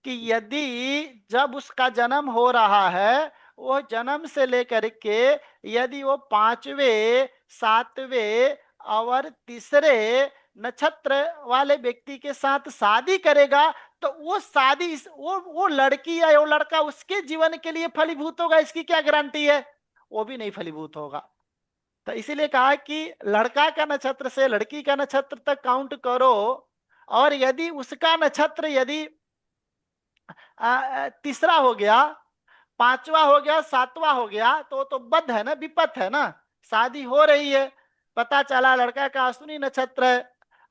कि यदि जब उसका जन्म हो रहा है, वो जन्म से लेकर के यदि वो 5वें 7वें और तीसरे नक्षत्र वाले व्यक्ति के साथ शादी करेगा, तो वो शादी, वो लड़की या वो लड़का उसके जीवन के लिए फलीभूत होगा, इसकी क्या गारंटी है? वो भी नहीं फलीभूत होगा। तो इसीलिए कहा कि लड़का का नक्षत्र से लड़की का नक्षत्र तक काउंट करो, और यदि उसका नक्षत्र यदि तीसरा हो गया, 5वां हो गया, 7वां हो गया, तो बद्ध है ना, विपत है ना, शादी हो रही है। पता चला लड़का का अश्विनी नक्षत्र है,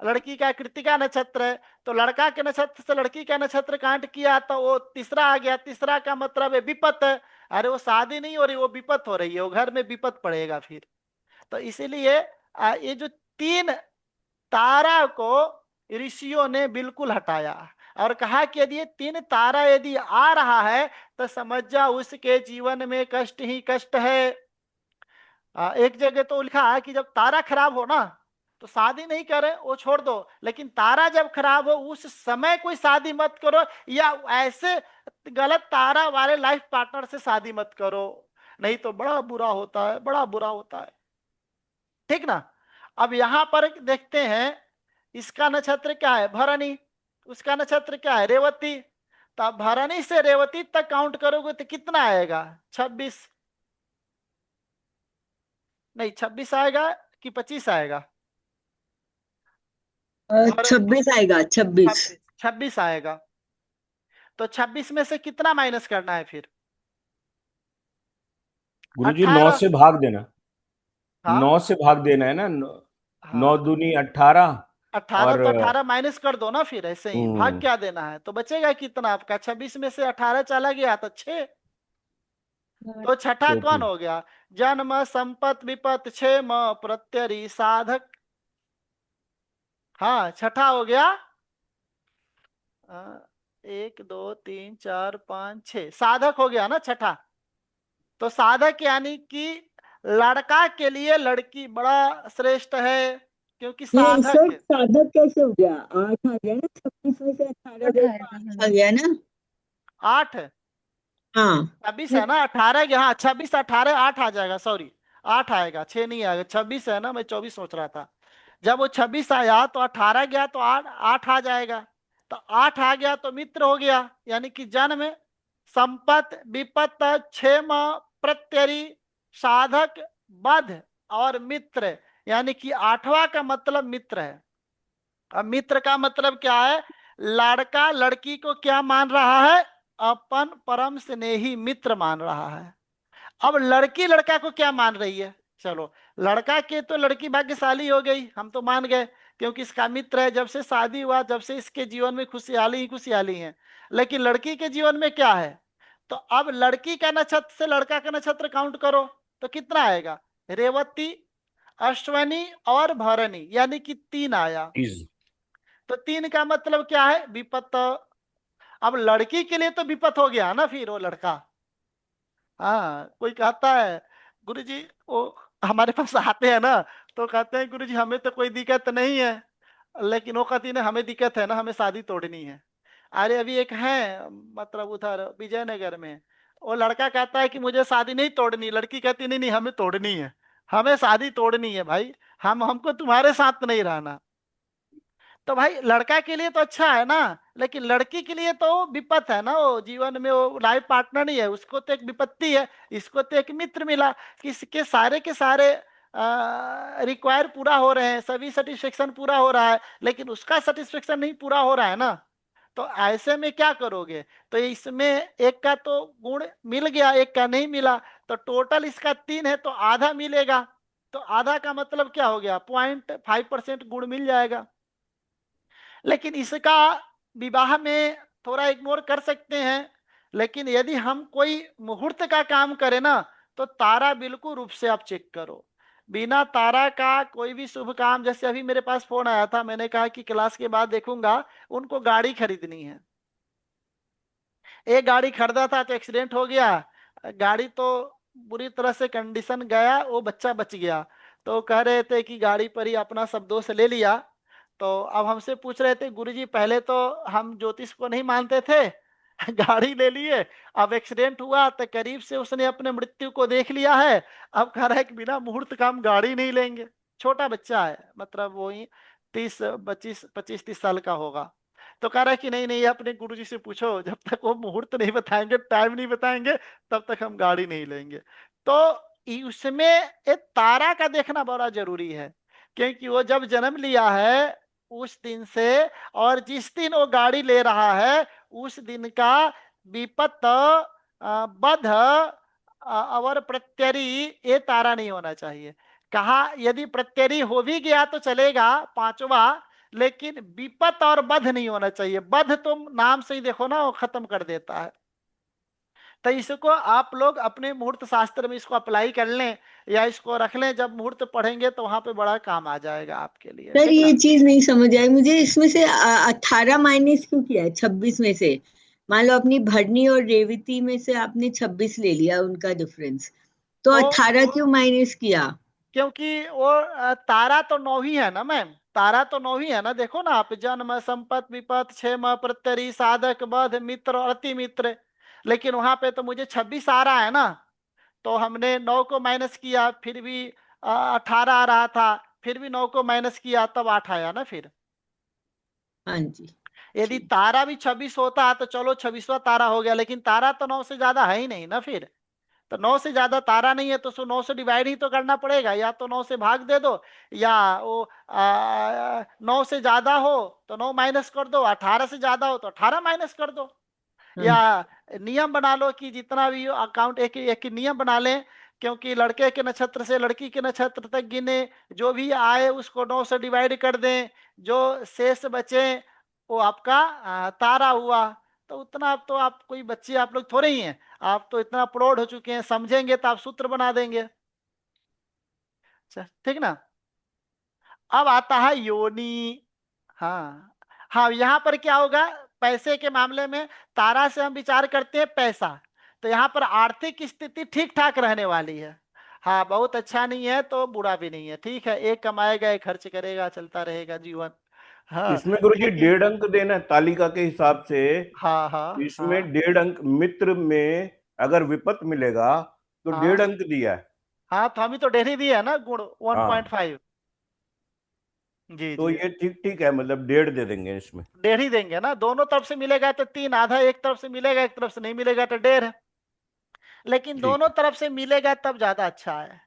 लड़की का कृतिका नक्षत्र है, तो लड़का के नक्षत्र से लड़की का नक्षत्र कांट किया तो वो तीसरा आ गया। तीसरा का मतलब है विपत है। अरे वो शादी नहीं हो रही, वो विपत हो रही है, वो घर में विपत पड़ेगा फिर। तो इसीलिए ये जो तीन तारा को ऋषियों ने बिल्कुल हटाया और कहा कि यदि ये तीन तारा यदि आ रहा है तो समझ जा उसके जीवन में कष्ट ही कष्ट है। एक जगह तो लिखा है कि जब तारा खराब हो ना तो शादी नहीं करे, वो छोड़ दो, लेकिन तारा जब खराब हो उस समय कोई शादी मत करो, या ऐसे गलत तारा वाले लाइफ पार्टनर से शादी मत करो, नहीं तो बड़ा बुरा होता है, बड़ा बुरा होता है। ठीक ना। अब यहां पर देखते हैं इसका नक्षत्र क्या है, भरणी, उसका नक्षत्र क्या है, रेवती। तो आप भरणी से रेवती तक काउंट करोगे तो कितना आएगा, 26, नहीं 26 आएगा कि 25 आएगा, भर 26 आएगा, 26। 26 आएगा। तो 26 में से कितना माइनस करना है फिर, गुरुजी 9 18। से भाग देना, हाँ 9 से भाग देना है ना, नौ हाँ, दूनी 18। 18 और तो 18 माइनस कर दो ना, फिर ऐसे ही भाग क्या देना है, तो बचेगा कितना आपका, 26 में से 18 चला गया तो 6। तो छठा कौन हो गया, जन्म संपत विपत क्षेम प्रत्यरी साधक। हाँ छठा हो गया, 1 2 3 4 5 6 साधक हो गया ना छठा। तो साधक यानी कि लड़का के लिए लड़की बड़ा श्रेष्ठ है, क्योंकि ये साधक सर साधक कैसे हो गया? 8 आ गया ना, 26 में से 18 गए तो 8 आ गया ना। 8, हाँ 26 है ना, 18 गया, हाँ 26 18 8 आ जाएगा, सॉरी 8 आएगा, 6 नहीं आएगा, 26 है ना, मैं 24 सोच रहा था। जब वो 26 आया तो 18 गया तो 8 आ जाएगा। तो 8 आ गया तो मित्र हो गया, यानी कि जन्म संपत विपत क्षेम प्रत्यरी साधक बध और मित्र, यानी कि 8वां का मतलब मित्र है। अब मित्र का मतलब क्या है, लड़का लड़की को क्या मान रहा है, अपन परम स्नेही मित्र मान रहा है। अब लड़की लड़का को क्या मान रही है, चलो लड़का के तो लड़की भाग्यशाली हो गई, हम तो मान गए, क्योंकि इसका मित्र है, जब से शादी हुआ जब से इसके जीवन में खुशहाली ही खुशहाली है। लेकिन लड़की के जीवन में क्या है, तो अब लड़की का नक्षत्र से लड़का का नक्षत्र काउंट करो तो कितना आएगा, रेवती अश्वनी और भरणी, यानी कि 3 आया। तो 3 का मतलब क्या है, विपत। अब लड़की के लिए तो विपत हो गया ना फिर वो लड़का। हाँ कोई कहता है गुरुजी, वो हमारे पास आते हैं ना तो कहते हैं गुरुजी हमें तो कोई दिक्कत नहीं है, लेकिन वो कहती है हमें दिक्कत है ना, हमें शादी तोड़नी है। अरे अभी एक है मतलब उधर विजयनगर में, वो लड़का कहता है कि मुझे शादी नहीं तोड़नी, लड़की कहती नहीं नहीं हमें तोड़नी है, हमें शादी तोड़नी है भाई, हमको तुम्हारे साथ नहीं रहना। तो भाई लड़का के लिए तो अच्छा है ना, लेकिन लड़की के लिए तो विपत है ना, वो जीवन में वो लाइफ पार्टनर नहीं है, उसको तो एक विपत्ति है। इसको तो एक मित्र मिला कि इसके सारे के सारे रिक्वायर पूरा हो रहे हैं, सभी सेटिस्फेक्शन पूरा हो रहा है, लेकिन उसका सेटिस्फेक्शन नहीं पूरा हो रहा है ना। तो ऐसे में क्या करोगे, तो इसमें एक का तो गुण मिल गया, एक का नहीं मिला, तो टोटल इसका 3 है तो आधा मिलेगा। तो आधा का मतलब क्या हो गया, 0.5% गुण मिल जाएगा। लेकिन इसका विवाह में थोड़ा इग्नोर कर सकते हैं, लेकिन यदि हम कोई मुहूर्त का काम करें ना तो तारा बिल्कुल रूप से आप चेक करो, बिना तारा का कोई भी शुभ काम। जैसे अभी मेरे पास फोन आया था, मैंने कहा कि क्लास के बाद देखूंगा, उनको गाड़ी खरीदनी है। एक गाड़ी खरीदा था तो एक्सीडेंट हो गया, गाड़ी तो बुरी तरह से कंडीशन गया, वो बच्चा बच गया। तो कह रहे थे कि गाड़ी पर ही अपना सब दोष ले लिया। तो अब हमसे पूछ रहे थे गुरुजी पहले तो हम ज्योतिष को नहीं मानते थे गाड़ी ले लिए, अब एक्सीडेंट हुआ तो करीब से उसने अपने मृत्यु को देख लिया है, अब कह रहा है कि बिना मुहूर्त का हम गाड़ी नहीं लेंगे। छोटा बच्चा है, मतलब वही 25 30 साल का होगा। तो कह रहा है कि नहीं नहीं अपने गुरुजी से पूछो, जब तक वो मुहूर्त नहीं बताएंगे, टाइम नहीं बताएंगे, तब तक हम गाड़ी नहीं लेंगे। तो उसमें एक तारा का देखना बड़ा जरूरी है, क्योंकि वो जब जन्म लिया है उस दिन से और जिस दिन वो गाड़ी ले रहा है उस दिन का विपत बध और प्रत्यरी ये तारा नहीं होना चाहिए। कहा यदि प्रत्यरी हो भी गया तो चलेगा 5वां, लेकिन विपत और बध नहीं होना चाहिए। बध तुम नाम से ही देखो ना, वो खत्म कर देता है। तो इसको आप लोग अपने मुहूर्त शास्त्र में इसको अप्लाई कर लें, या इसको रख लें, जब मुहूर्त पढ़ेंगे तो वहां पे बड़ा काम आ जाएगा आपके लिए, सर ठीक ये ना। चीज नहीं समझ आई मुझे, इसमें से 18 माइनस क्यों किया है 26 में से? मान लो अपनी भरनी और रेवती में से आपने 26 ले लिया उनका डिफरेंस, तो वो 18 क्यों माइनस किया? क्योंकि वो तारा तो 9 ही है ना मैम, तारा तो 9 ही है ना। देखो ना आप, जन्म संपत विपत क्षेम प्रत्यरी साधक बध मित्र और अति मित्र, लेकिन वहां पे तो मुझे 26 आ रहा है ना। तो हमने 9 को माइनस किया, फिर भी 18 आ रहा था, फिर भी 9 को माइनस किया, तब 8 आया ना फिर। हाँ जी। यदि ठीक। तारा भी 26 होता तो चलो 26वां तारा हो गया, लेकिन तारा तो 9 से ज्यादा है ही नहीं ना फिर। तो 9 से ज्यादा तारा नहीं है तो उसको 9 से डिवाइड ही तो करना पड़ेगा, या तो 9 से भाग दे दो, या वो 9 से ज्यादा हो तो 9 माइनस कर दो, 18 से ज्यादा हो तो 18 माइनस कर दो। हाँ या जी। नियम बना लो कि जितना भी अकाउंट, एक एक नियम बना लें, क्योंकि लड़के के नक्षत्र से लड़की के नक्षत्र तक गिने, जो भी आए उसको 9 से डिवाइड कर दें, जो शेष बचे वो आपका तारा हुआ। तो उतना, अब तो आप कोई बच्चे आप लोग थोड़े ही हैं, आप तो इतना प्रौढ़ हो चुके हैं, समझेंगे तो आप सूत्र बना देंगे। अच्छा, ठीक ना। अब आता है योनि। हाँ, हाँ, यहाँ पर क्या होगा, पैसे के मामले में तारा से हम विचार करते हैं पैसा, तो यहाँ पर आर्थिक स्थिति ठीक ठाक रहने वाली है। हाँ, बहुत अच्छा नहीं है तो बुरा भी नहीं है, ठीक है, एक कमाएगा एक खर्च करेगा, चलता रहेगा जीवन। हाँ, इसमें गुरुजी लेकिन 1.5 अंक देना है तालिका के हिसाब से। हाँ, हाँ, इसमें हाँ, 1.5 अंक मित्र में अगर विपत मिलेगा तो हाँ, 1.5 अंक दिया है। हाँ, तो हम ही तो डेढ़ दिए है ना, गुण हाँ, 1.5। जी, तो जी, ये ठीक ठीक है, मतलब 1.5 दे देंगे इसमें। डेढ़ ही देंगे ना, दोनों तरफ से मिलेगा तो 3, आधा एक तरफ से मिलेगा एक तरफ से नहीं मिलेगा तो 1.5। लेकिन ठीक दोनों है। तरफ से मिलेगा तब ज्यादा अच्छा है,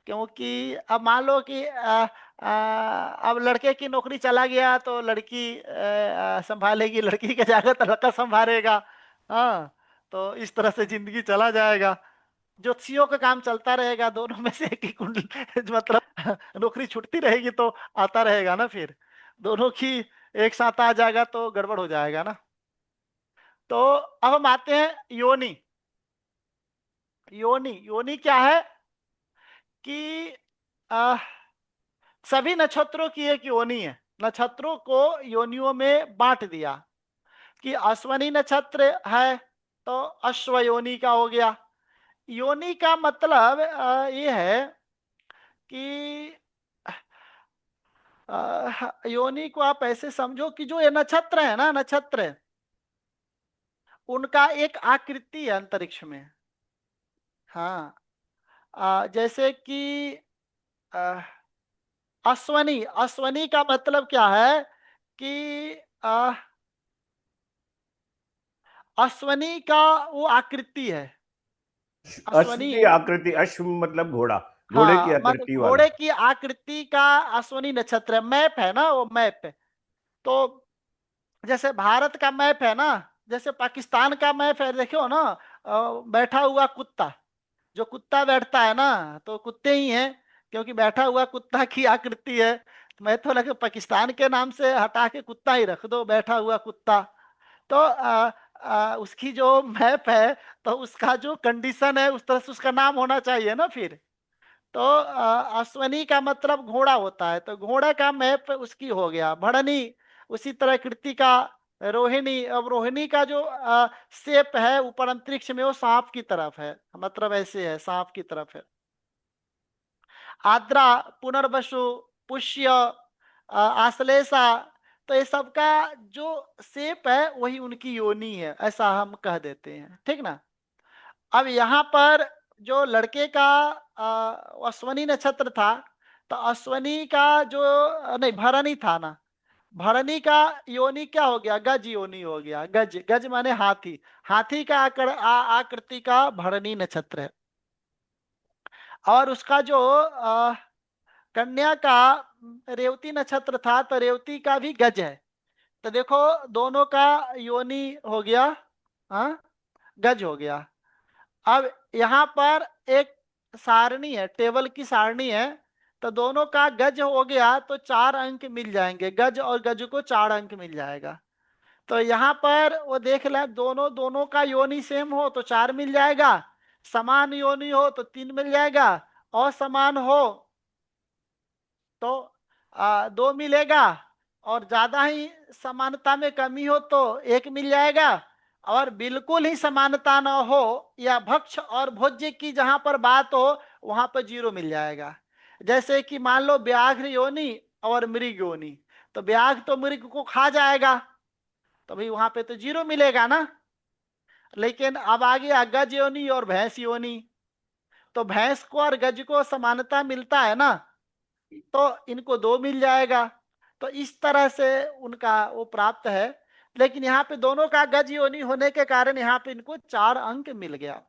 क्योंकि अब मान लो कि अब लड़के की नौकरी चला गया तो लड़की संभालेगी, लड़की के जाएगा तो लड़का संभालेगा। हाँ, तो इस तरह से जिंदगी चला जाएगा, ज्योतिषियों का काम चलता रहेगा, दोनों में से एक ही कुंडली मतलब नौकरी छूटती रहेगी तो आता रहेगा ना फिर, दोनों की एक साथ आ जाएगा तो गड़बड़ हो जाएगा ना। तो अब हम आते हैं योनि। योनि, योनि क्या है कि आ, सभी नक्षत्रों की एक योनि है, नक्षत्रों को योनियों में बांट दिया कि अश्वनी नक्षत्र है तो अश्व योनि का हो गया। योनि का मतलब ये है कि योनि को आप ऐसे समझो कि जो ये नक्षत्र है ना, नक्षत्र उनका एक आकृति है अंतरिक्ष में। हाँ, जैसे कि अ, अश्वनी, अश्वनी का मतलब क्या है कि अश्वनी का वो आकृति है, अश्व अश्वनी। की आकृति, अश्व मतलब घोड़ा, घोड़े की हाँ, मतलब आकृति वाला। घोड़े की आकृति का अश्वनी नक्षत्र है, मैप है ना वो, मैप है। तो जैसे भारत का मैप है ना, जैसे पाकिस्तान का मैप है, देखो ना, बैठा हुआ कुत्ता, जो कुत्ता बैठता है ना तो कुत्ते ही हैं, क्योंकि बैठा हुआ कुत्ता की आकृति है। तो मैं तो लगे पाकिस्तान के नाम से हटा के कुत्ता ही रख दो, बैठा हुआ कुत्ता। तो उसकी जो मैप है, तो उसका जो कंडीशन है उस तरह से उसका नाम होना चाहिए ना फिर। तो अश्वनी का मतलब घोड़ा होता है, तो घोड़ा का मैप उसकी हो गया भड़नी। उसी तरह कृतिका, रोहिणी। अब रोहिणी का जो शेप है ऊपर अंतरिक्ष में वो सांप की तरफ है, मतलब ऐसे है, सांप की तरफ है। आद्रा, पुनर्वसु, पुष्य, आश्लेषा, तो ये सबका जो शेप है वही उनकी योनि है, ऐसा हम कह देते हैं, ठीक ना। अब यहाँ पर जो लड़के का अश्वनी नक्षत्र था, तो अश्वनी का जो नहीं, भरणी था ना, भरणी का योनि क्या हो गया, गज योनि हो गया। गज, गज माने हाथी, हाथी का आकृति का भरणी नक्षत्र है। और उसका जो कन्या का रेवती नक्षत्र था, तो रेवती का भी गज है। तो देखो दोनों का योनि हो गया, हाँ, गज हो गया। अब यहाँ पर एक सारणी है, टेबल की सारणी है, तो दोनों का गज हो गया तो 4 अंक मिल जाएंगे, गज और गज को 4 अंक मिल जाएगा। तो यहाँ पर वो देख ले, दोनों दोनों का योनि सेम हो तो 4 मिल जाएगा, समान योनि हो तो 3 मिल जाएगा, असमान हो तो 2 मिलेगा, और ज्यादा ही समानता में कमी हो तो 1 मिल जाएगा, और बिल्कुल ही समानता ना हो या भक्ष और भोज्य की जहां पर बात हो वहां पर 0 मिल जाएगा। जैसे कि मान लो व्याघ्र योनि और मृग योनि, तो व्याघ्र तो मृग को खा जाएगा, तो भाई वहां पे तो 0 मिलेगा ना। लेकिन अब आ गया गज योनि और भैंस योनि, तो भैंस को और गज को समानता मिलता है ना, तो इनको 2 मिल जाएगा। तो इस तरह से उनका वो प्राप्त है। लेकिन यहाँ पे दोनों का गज योनि होने के कारण यहाँ पे इनको 4 अंक मिल गया।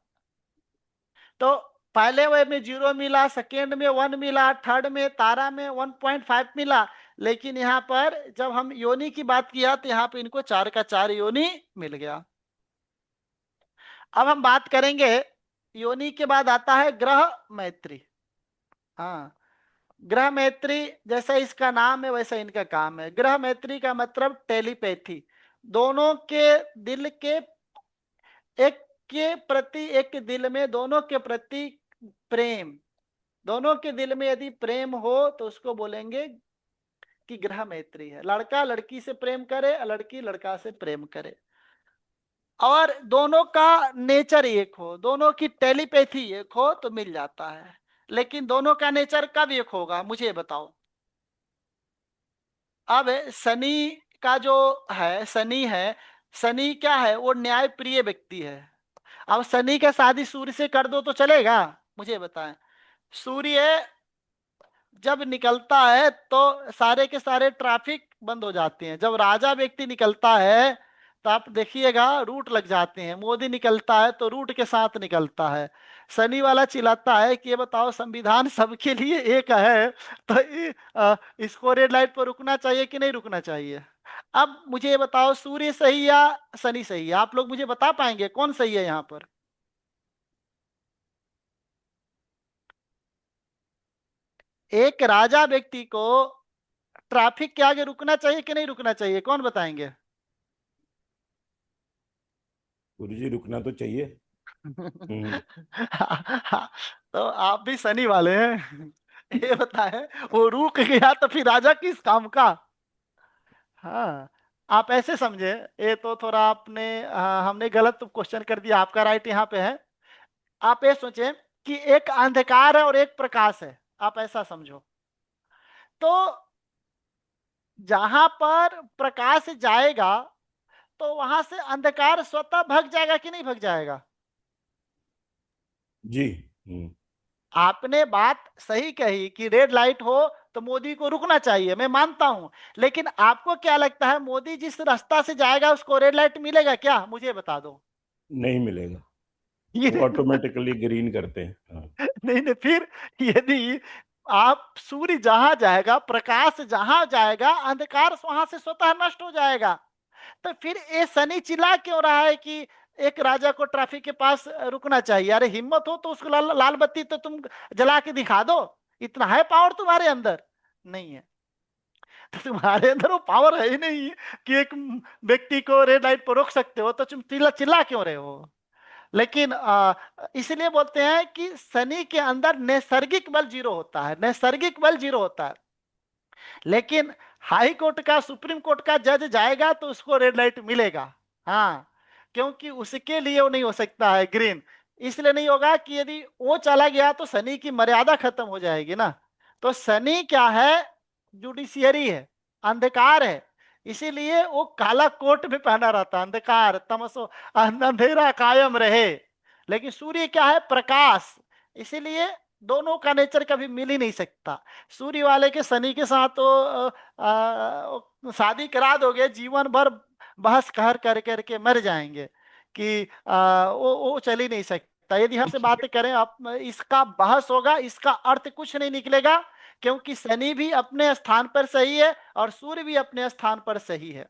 तो पहले वे में 0 मिला, सेकेंड में 1 मिला, थर्ड में तारा में 1.5 मिला, लेकिन यहाँ पर जब हम योनि की बात किया तो यहाँ पे इनको 4 का 4 योनि मिल गया। अब हम बात करेंगे, योनि के बाद आता है ग्रह मैत्री। हाँ, ग्रह मैत्री जैसा इसका नाम है वैसा इनका काम है। ग्रह मैत्री का मतलब टेलीपैथी, दोनों के दिल के एक के प्रति, एक दिल में दोनों के प्रति प्रेम, दोनों के दिल में यदि प्रेम हो तो उसको बोलेंगे कि ग्रह मैत्री है। लड़का लड़की से प्रेम करे, लड़की लड़का से प्रेम करे, और दोनों का नेचर एक हो, दोनों की टेलीपैथी एक हो तो मिल जाता है। लेकिन दोनों का नेचर कब एक होगा मुझे बताओ। अब शनि का जो है, शनि है, शनि क्या है, वो न्याय प्रिय व्यक्ति है। अब शनि का शादी सूर्य से कर दो तो चलेगा, मुझे बताएं। सूर्य जब निकलता है तो सारे के सारे ट्रैफिक बंद हो जाते हैं। जब राजा व्यक्ति निकलता है तो आप देखिएगा रूट लग जाते हैं। मोदी निकलता है तो रूट के साथ निकलता है। शनि वाला चिल्लाता है कि ये बताओ संविधान सबके लिए एक है, तो इसको रेड लाइट पर रुकना चाहिए कि नहीं रुकना चाहिए। अब मुझे ये बताओ सूर्य सही या शनि सही है, आप लोग मुझे बता पाएंगे कौन सही है यहाँ पर। एक राजा व्यक्ति को ट्रैफिक के आगे रुकना चाहिए कि नहीं रुकना चाहिए, कौन बताएंगे। गुरुजी रुकना तो चाहिए। तो आप भी शनि वाले हैं। ये बताए, वो रुक गया तो फिर राजा किस काम का। हाँ, आप ऐसे समझे, ये तो थोड़ा आपने हमने गलत क्वेश्चन कर दिया, आपका राइट यहाँ पे है। आप ये सोचे कि एक अंधकार है और एक प्रकाश है, आप ऐसा समझो। तो जहां पर प्रकाश जाएगा तो वहां से अंधकार स्वतः भग जाएगा कि नहीं भग जाएगा। जी। आपने बात सही कही कि रेड लाइट हो तो मोदी को रुकना चाहिए, मैं मानता हूं। लेकिन आपको क्या लगता है मोदी जिस रास्ता से जाएगा उसको रेड लाइट मिलेगा क्या, मुझे बता दो। नहीं मिलेगा, ये वो ऑटोमेटिकली ग्रीन करते हैं। हाँ। नहीं नहीं, फिर यदि आप सूर्य जहां जाएगा, प्रकाश जहां जाएगा, अंधकार वहां से स्वतः नष्ट हो जाएगा। तो फिर ये शनि चिल्ला क्यों रहा है कि एक राजा को ट्रैफिक के पास रुकना चाहिए। अरे हिम्मत हो तो उसको लाल बत्ती तो तुम जला के दिखा दो, इतना है पावर तुम्हारे अंदर। नहीं है, तो तुम्हारे अंदर वो पावर है ही नहीं कि एक व्यक्ति को रेड लाइट पर रोक सकते हो, तो तुम चिल्ला चिल्ला क्यों रहे हो। लेकिन इसलिए बोलते हैं कि शनि के अंदर नैसर्गिक बल 0 होता है, नैसर्गिक बल 0 होता है। लेकिन हाई कोर्ट का, सुप्रीम कोर्ट का जज जाएगा तो उसको रेड लाइट मिलेगा। हाँ, क्योंकि उसके लिए वो नहीं हो सकता है ग्रीन। इसलिए नहीं होगा कि यदि वो चला गया तो शनि की मर्यादा खत्म हो जाएगी ना। तो शनि क्या है, जुडिशियरी है, अंधकार है, इसीलिए वो काला कोट में पहना रहता है, अंधकार तमसो, अंधेरा कायम रहे। लेकिन सूर्य क्या है, प्रकाश, इसीलिए दोनों का नेचर कभी मिल ही नहीं सकता। सूर्य वाले के शनि के साथ तो शादी करा दोगे, जीवन भर बहस कहर कर करके मर जाएंगे कि वो चल ही नहीं सकता। यदि हमसे बातें करें आप, इसका बहस होगा, इसका अर्थ कुछ नहीं निकलेगा, क्योंकि शनि भी अपने स्थान पर सही है और सूर्य भी अपने स्थान पर सही है।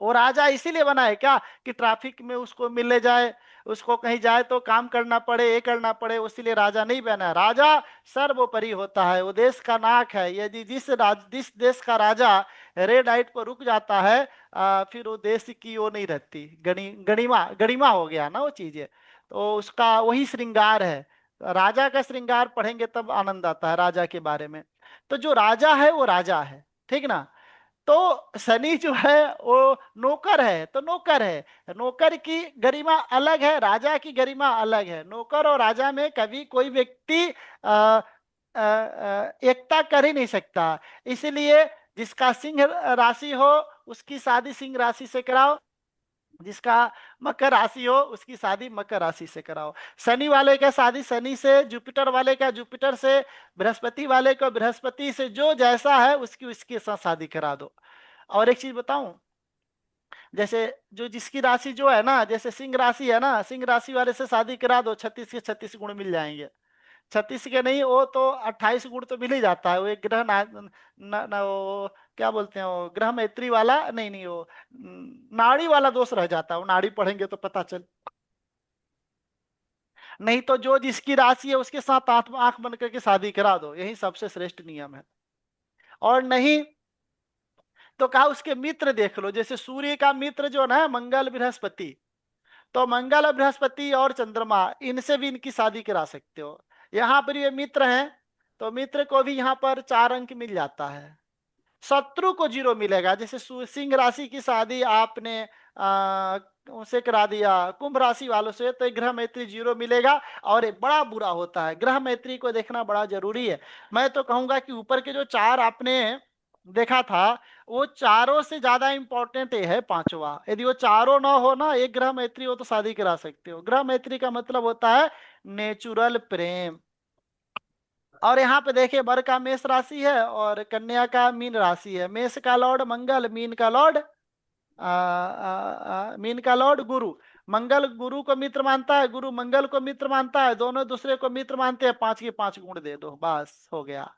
वो राजा इसीलिए बना है क्या कि ट्रैफिक में उसको मिलने जाए, उसको कहीं जाए तो काम करना पड़े, ये करना पड़े, इसीलिए राजा नहीं बना है। राजा सर्वोपरि होता है, वो देश का नाक है। यदि जिस देश का राजा रेड लाइट पर रुक जाता है, फिर वो देश की वो नहीं रहती, गणिमा गणिमा हो गया ना वो चीजें। तो उसका वही श्रृंगार है। राजा का श्रृंगार पढ़ेंगे तब आनंद आता है राजा के बारे में। तो जो राजा है वो राजा है, ठीक ना। तो शनि जो है वो नौकर है, तो नौकर है। नौकर की गरिमा अलग है, राजा की गरिमा अलग है। नौकर और राजा में कभी कोई व्यक्ति एकता कर ही नहीं सकता। इसलिए जिसका सिंह राशि हो उसकी शादी सिंह राशि से कराओ, जिसका मकर राशि हो उसकी शादी मकर राशि से कराओ। शनि वाले का शादी शनि से, जुपिटर वाले का जुपिटर से, बृहस्पति वाले को बृहस्पति से, जो जैसा है उसकी उसके साथ शादी करा दो। और एक चीज बताऊं, जैसे जो जिसकी राशि जो है ना, जैसे सिंह राशि है ना, सिंह राशि वाले से शादी करा दो, 36 के 36 गुण मिल जाएंगे। 36 के नहीं, वो तो 28 गुण तो मिल ही जाता है। वो एक ग्रह वो क्या बोलते हैं, वो ग्रह मैत्री वाला नहीं, नहीं वो नाड़ी वाला दोष रह जाता है। वो नाड़ी पढ़ेंगे तो पता चल। नहीं तो जो जिसकी राशि है उसके साथ आंख आंख बंद करके शादी करा दो, यही सबसे श्रेष्ठ नियम है। और नहीं तो कहा उसके मित्र देख लो, जैसे सूर्य का मित्र जो ना मंगल बृहस्पति, तो मंगल और बृहस्पति और चंद्रमा, इनसे भी इनकी शादी करा सकते हो। यहाँ पर ये मित्र हैं, तो मित्र को भी यहाँ पर 4 अंक मिल जाता है। शत्रु को 0 मिलेगा। जैसे सिंह राशि की शादी आपने उनसे करा दिया कुंभ राशि वालों से, तो ग्रह मैत्री 0 मिलेगा। और ये बड़ा बुरा होता है, ग्रह मैत्री को देखना बड़ा जरूरी है। मैं तो कहूंगा कि ऊपर के जो 4 आपने देखा था, वो चारों से ज्यादा इंपॉर्टेंट ये है 5वां। यदि वो चारों ना हो ना, एक ग्रह मैत्री हो तो शादी करा सकते हो। ग्रह मैत्री का मतलब होता है नेचुरल प्रेम। और यहाँ पे देखिए, वर का मेष राशि है और कन्या का मीन राशि है। मेष का लॉर्ड मंगल, मीन का लॉर्ड गुरु। मंगल गुरु को मित्र मानता है, गुरु मंगल को मित्र मानता है, दोनों दूसरे को मित्र मानते हैं। 5 के 5 गुण दे दो, बस हो गया।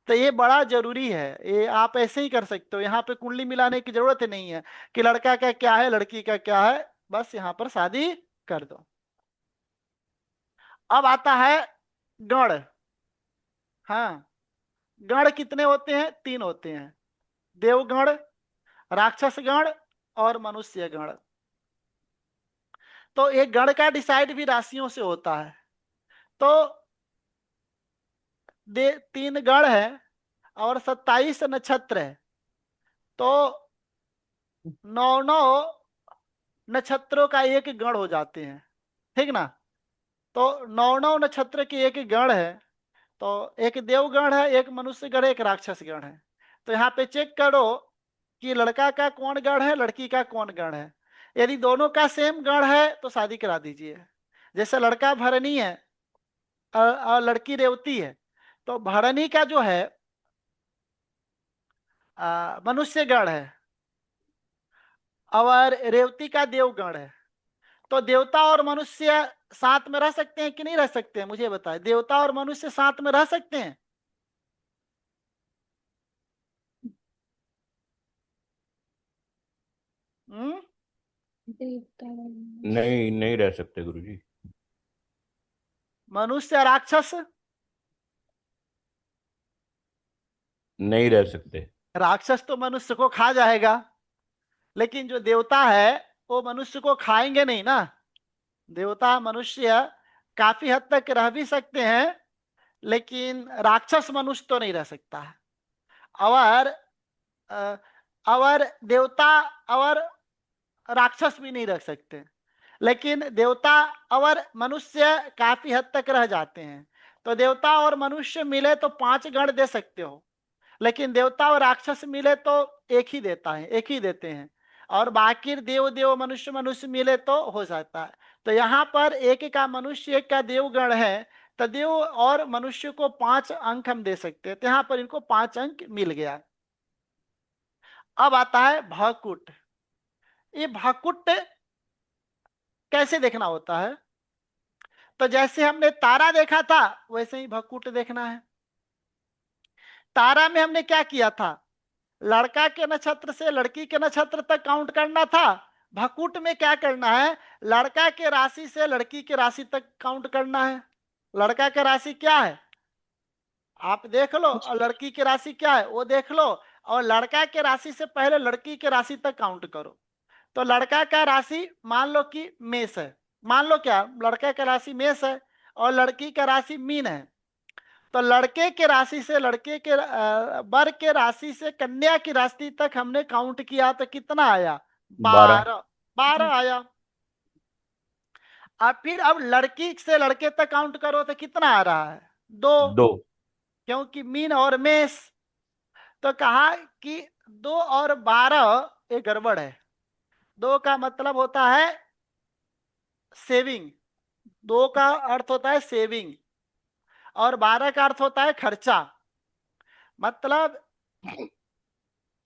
तो ये बड़ा जरूरी है, ये आप ऐसे ही कर सकते हो। यहाँ पे कुंडली मिलाने की जरूरत ही नहीं है कि लड़का का क्या है लड़की का क्या है, बस यहाँ पर शादी कर दो। अब आता है गण। हाँ, गण कितने होते हैं? 3 होते हैं, देवगण, राक्षस गण और मनुष्य गण। तो एक गण का डिसाइड भी राशियों से होता है। तो 3 गण है और 27 नक्षत्र है, तो 9 नक्षत्रों का एक गण हो जाते हैं, ठीक ना। तो 9 नक्षत्र के एक गण है, तो एक देवगण है, एक मनुष्य गण है, एक राक्षस गण है। तो यहाँ पे चेक करो कि लड़का का कौन गण है, लड़की का कौन गण है। यदि दोनों का सेम गण है तो शादी करा दीजिए। जैसे लड़का भरणी है और लड़की रेवती है, तो भरणी का जो है मनुष्य गण है और रेवती का देवगण है। तो देवता और मनुष्य साथ में रह सकते हैं कि नहीं रह सकते हैं? मुझे बताएं, देवता और मनुष्य साथ में रह सकते हैं? हम्म? नहीं, नहीं रह सकते गुरुजी। मनुष्य राक्षस? नहीं रह सकते। राक्षस तो मनुष्य को खा जाएगा, लेकिन जो देवता है वो मनुष्य को खाएंगे नहीं ना। देवता मनुष्य काफी हद तक रह भी सकते हैं, लेकिन राक्षस मनुष्य तो नहीं रह सकता है। और और देवता और राक्षस भी नहीं रह सकते, लेकिन देवता और मनुष्य काफी हद तक रह जाते हैं। तो देवता और मनुष्य मिले तो 5 गण दे सकते हो, लेकिन देवता और राक्षस मिले तो एक ही देता है, एक ही देते हैं। और बाकी देव देव मनुष्य मनुष्य मिले तो हो जाता है। तो यहाँ पर एक का मनुष्य एक का देवगण है, तो देव और मनुष्य को 5 अंक हम दे सकते हैं। तो यहाँ पर इनको 5 अंक मिल गया। अब आता है भकुट। ये भकुट कैसे देखना होता है? तो जैसे हमने तारा देखा था वैसे ही भकुट देखना है। तारा में हमने क्या किया था? लड़का के नक्षत्र से लड़की के नक्षत्र तक काउंट करना था। भकुट में क्या करना है, लड़का के राशि से लड़की के राशि तक काउंट करना है। लड़का के राशि क्या है आप देख लो, और लड़की की राशि क्या है वो देख लो, और लड़का के राशि से पहले लड़की के राशि तक काउंट करो। तो लड़का का राशि मान लो कि मेष है, मान लो क्या लड़का का राशि मेष है और लड़की का राशि मीन है। तो लड़के के राशि से लड़के के वर के राशि से कन्या की राशि तक हमने काउंट किया तो कितना आया, 12। 12। 12 आया। अब फिर अब लड़की से लड़के तक काउंट करो तो कितना आ रहा है, 2, 2। क्योंकि मीन और मेष। तो कहा कि 2 और 12 ये गड़बड़ है। 2 का मतलब होता है सेविंग, 2 का अर्थ होता है सेविंग, और 12 का अर्थ होता है खर्चा। मतलब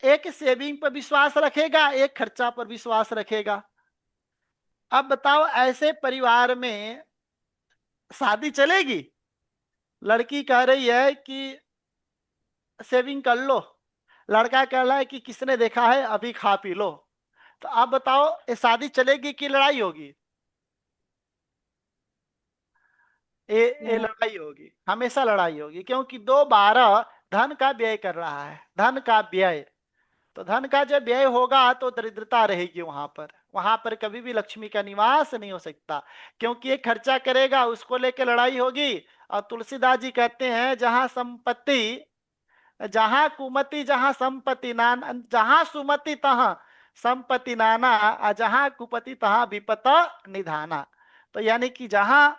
एक सेविंग पर विश्वास रखेगा, एक खर्चा पर विश्वास रखेगा। अब बताओ ऐसे परिवार में शादी चलेगी? लड़की कह रही है कि सेविंग कर लो, लड़का कह रहा है कि किसने देखा है अभी खा पी लो। तो आप बताओ ये शादी चलेगी कि लड़ाई होगी? ये लड़ाई होगी, हमेशा लड़ाई होगी, क्योंकि 2 12 धन का व्यय कर रहा है, धन का व्यय। तो धन का जब व्यय होगा तो दरिद्रता रहेगी वहां पर, वहां पर कभी भी लक्ष्मी का निवास नहीं हो सकता, क्योंकि एक खर्चा करेगा उसको लेकर लड़ाई होगी। और तुलसीदास जी कहते हैं जहां संपत्ति, जहां कुमति जहां संपत्ति नाना, जहां सुमति तहां संपत्ति नाना, और जहां कुपति तहां विपत निधाना। तो यानी कि जहां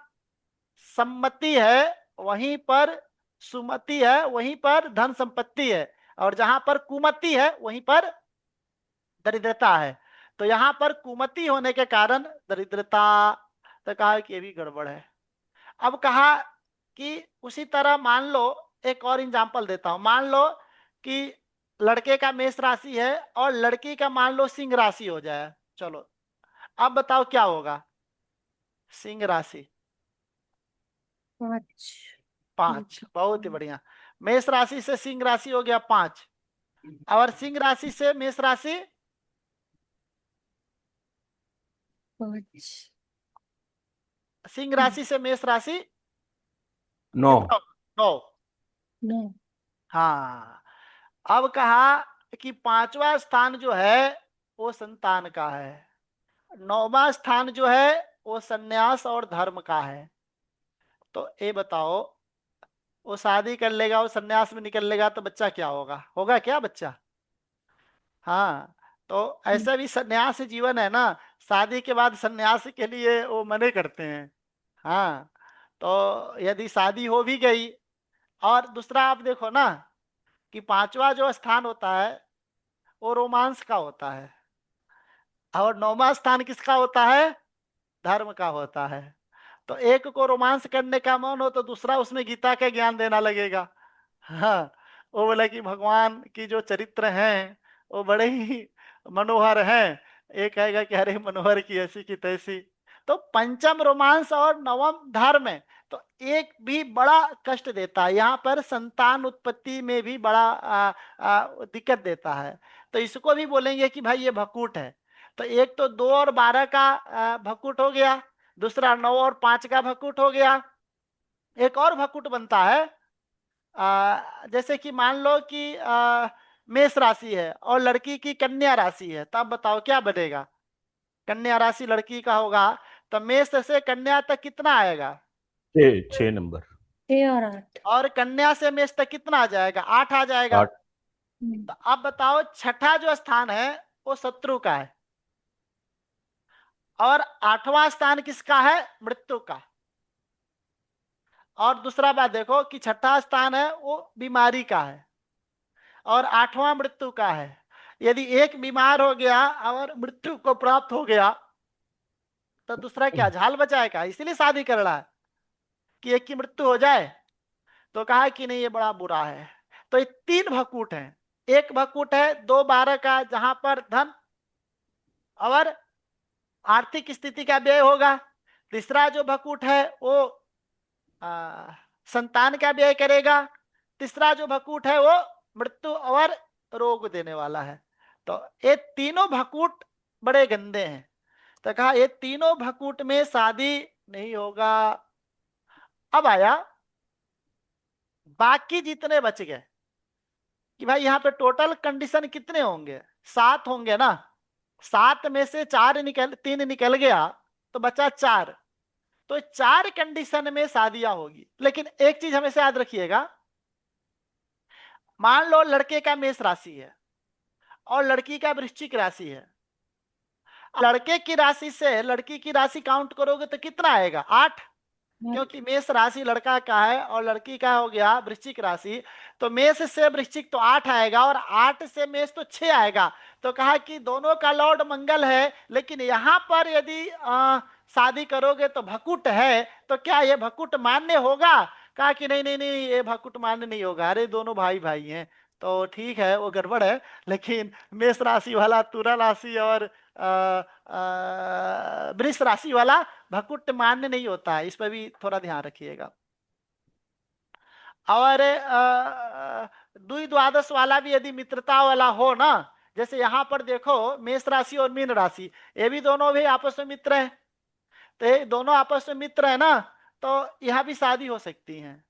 सम्मति है वहीं पर सुमति है, वहीं पर धन संपत्ति है, और जहां पर कुमति है वहीं पर दरिद्रता है। तो यहां पर कुमति होने के कारण दरिद्रता। तो कहा कि ये भी गड़बड़ है। अब कहा कि उसी तरह मान लो, एक और एग्जांपल देता हूं, मान लो कि लड़के का मेष राशि है और लड़की का मान लो सिंह राशि हो जाए। चलो अब बताओ क्या होगा, सिंह राशि 5। 5, बहुत ही बढ़िया। मेष राशि से सिंह राशि हो गया 5, और सिंह राशि से मेष राशि 5। सिंह राशि से मेष राशि 9। कितना? 9। 9। हाँ। अब कहा कि 5वां स्थान जो है वो संतान का है, 9वां स्थान जो है वो सन्यास और धर्म का है। तो ये बताओ, वो शादी कर लेगा, वो सन्यास में निकल लेगा तो बच्चा क्या होगा, होगा क्या बच्चा? हाँ। तो ऐसा भी सन्यास जीवन है ना, शादी के बाद सन्यास के लिए वो मने करते हैं। हाँ। तो यदि शादी हो भी गई, और दूसरा आप देखो ना कि 5वां जो स्थान होता है वो रोमांस का होता है, और 9वां स्थान किसका होता है, धर्म का होता है। तो एक को रोमांस करने का मन हो तो दूसरा उसमें गीता का ज्ञान देना लगेगा। हाँ। वो बोला कि भगवान की जो चरित्र हैं वो बड़े ही मनोहर हैं, ये कहेगा कि अरे मनोहर की ऐसी की तैसी। तो पंचम रोमांस और नवम धर्म है। तो एक भी बड़ा कष्ट देता है, यहाँ पर संतान उत्पत्ति में भी बड़ा दिक्कत देता है। तो इसको भी बोलेंगे कि भाई ये भकूट है। तो एक तो 2 और 12 का भकूट हो गया, दूसरा 9 और 5 का भकूट हो गया। एक और भकूट बनता है, जैसे कि मान लो कि मेष राशि है और लड़की की कन्या राशि है, तब बताओ क्या बनेगा? कन्या राशि लड़की का होगा तो मेष से कन्या तक कितना आएगा? 6 नंबर। 6 और 8। और कन्या से मेष तक कितना आ जाएगा? 8 आ जाएगा। 8। तो अब बताओ छठा जो स्थान है वो शत्रु का है, और 8वां स्थान किसका है? मृत्यु का। और दूसरा बात देखो कि छठा स्थान है वो बीमारी का है, और 8वां मृत्यु का है। यदि एक बीमार हो गया और मृत्यु को प्राप्त हो गया तो दूसरा क्या झाल बचाएगा? इसीलिए शादी कर रहा है कि एक की मृत्यु हो जाए। तो कहा कि नहीं ये बड़ा बुरा है। तो ये 3 भकूट हैं। एक भकूट है 2 12 का, जहां पर धन और आर्थिक स्थिति का व्यय होगा। तीसरा जो भकूट है वो संतान का व्यय करेगा। तीसरा जो भकूट है वो मृत्यु और रोग देने वाला है। तो ये तीनों भकूट बड़े गंदे हैं। तो कहा ये तीनों भकूट में शादी नहीं होगा। अब आया बाकी जितने बच गए कि भाई यहाँ पे टोटल कंडीशन कितने होंगे, 7 होंगे ना। 7 में से 3 निकल गया तो बचा 4। तो 4 कंडीशन में शादियां होगी। लेकिन एक चीज हमेशा याद रखिएगा, मान लो लड़के का मेष राशि है और लड़की का वृश्चिक राशि है। लड़के की राशि से लड़की की राशि काउंट करोगे तो कितना आएगा, 8। क्योंकि मेष राशि लड़का का है और लड़की का हो गया वृश्चिक राशि। तो मेष से वृश्चिक तो 8 आएगा और 8 से मेष तो 6 आएगा। तो कहा कि दोनों का लॉर्ड मंगल है, लेकिन यहां पर यदि शादी करोगे तो भकुट है, तो क्या ये भकुट मान्य होगा। कहा कि नहीं नहीं नहीं, ये भकुट मान्य नहीं होगा। अरे दोनों भाई भाई हैं तो ठीक है, वो गड़बड़ है। लेकिन मेष राशि वाला तुला राशि और वृष राशि वाला भकुट मान्य नहीं होता है। इस पर भी थोड़ा ध्यान रखिएगा। और द्विद्वादश वाला भी यदि मित्रता वाला हो ना, जैसे यहाँ पर देखो मेष राशि और मीन राशि, ये भी दोनों भी आपस में मित्र हैं। तो ये दोनों आपस में मित्र है ना, तो यहाँ भी शादी हो सकती है।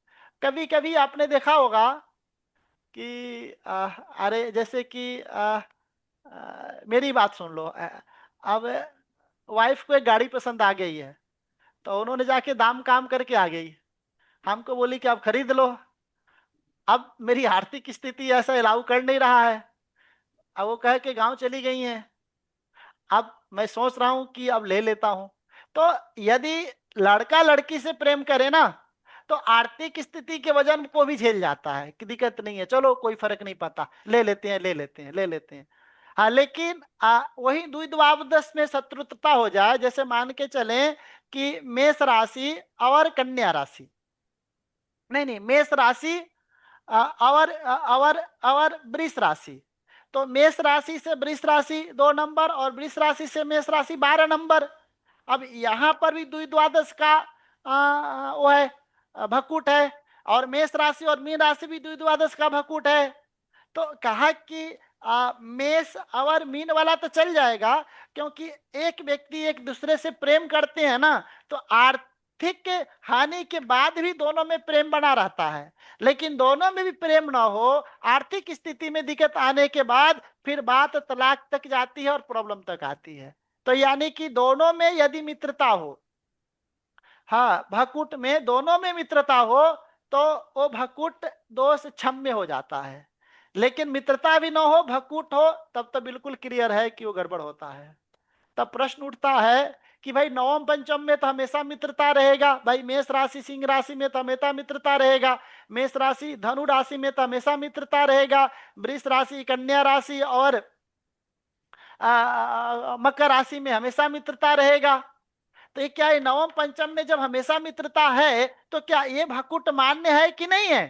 कभी कभी आपने देखा होगा कि अरे जैसे कि मेरी बात सुन लो। अब वाइफ को एक गाड़ी पसंद आ गई है, तो उन्होंने जाके दाम काम करके आ गई, हमको बोली कि आप खरीद लो। अब मेरी आर्थिक स्थिति ऐसा अलाउ कर नहीं रहा है। अब वो कह के गांव चली गई हैं। अब मैं सोच रहा हूं कि अब ले लेता हूं। तो यदि लड़का लड़की से प्रेम करे ना, तो आर्थिक स्थिति के वजन को भी झेल जाता है कि दिक्कत नहीं है, चलो कोई फर्क नहीं पड़ता, ले लेते हैं ले लेते हैं ले लेते हैं। हाँ, लेकिन वही द्विद्वादश में शत्रुता हो जाए, जैसे मान के चले कि मेष राशि और कन्या राशि, नहीं नहीं, मेष राशि और वृष राशि। तो मेष राशि से वृष राशि 2 नंबर और वृष राशि से मेष राशि 12 नंबर। अब यहाँ पर भी द्विद्वादश का वो है, भकुट है, और मेष राशि और मीन राशि भी द्विद्वादश का भकुट है। तो कहा कि मेष और मीन वाला तो चल जाएगा, क्योंकि एक व्यक्ति एक दूसरे से प्रेम करते हैं ना, तो आर्थिक हानि के बाद भी दोनों में प्रेम बना रहता है। लेकिन दोनों में भी प्रेम ना हो, आर्थिक स्थिति में दिक्कत आने के बाद फिर बात तलाक तक जाती है और प्रॉब्लम तक आती है। तो यानी कि दोनों में यदि मित्रता हो, हाँ भकुट में दोनों में मित्रता हो, तो वो भकुट दोष क्षम्य हो जाता है। लेकिन मित्रता भी ना हो, भकुट हो, तब तो बिल्कुल क्लियर है कि वो गड़बड़ होता है। तब प्रश्न उठता है कि भाई नवम पंचम में तो हमेशा मित्रता रहेगा। भाई मेष राशि सिंह राशि में तो हमेशा मित्रता रहेगा, मेष राशि धनु राशि में तो हमेशा मित्रता रहेगा, वृष राशि कन्या राशि और मकर राशि में हमेशा मित्रता रहेगा। तो ये क्या है, नवम पंचम में जब हमेशा मित्रता है तो क्या ये भकुट मान्य है कि नहीं है।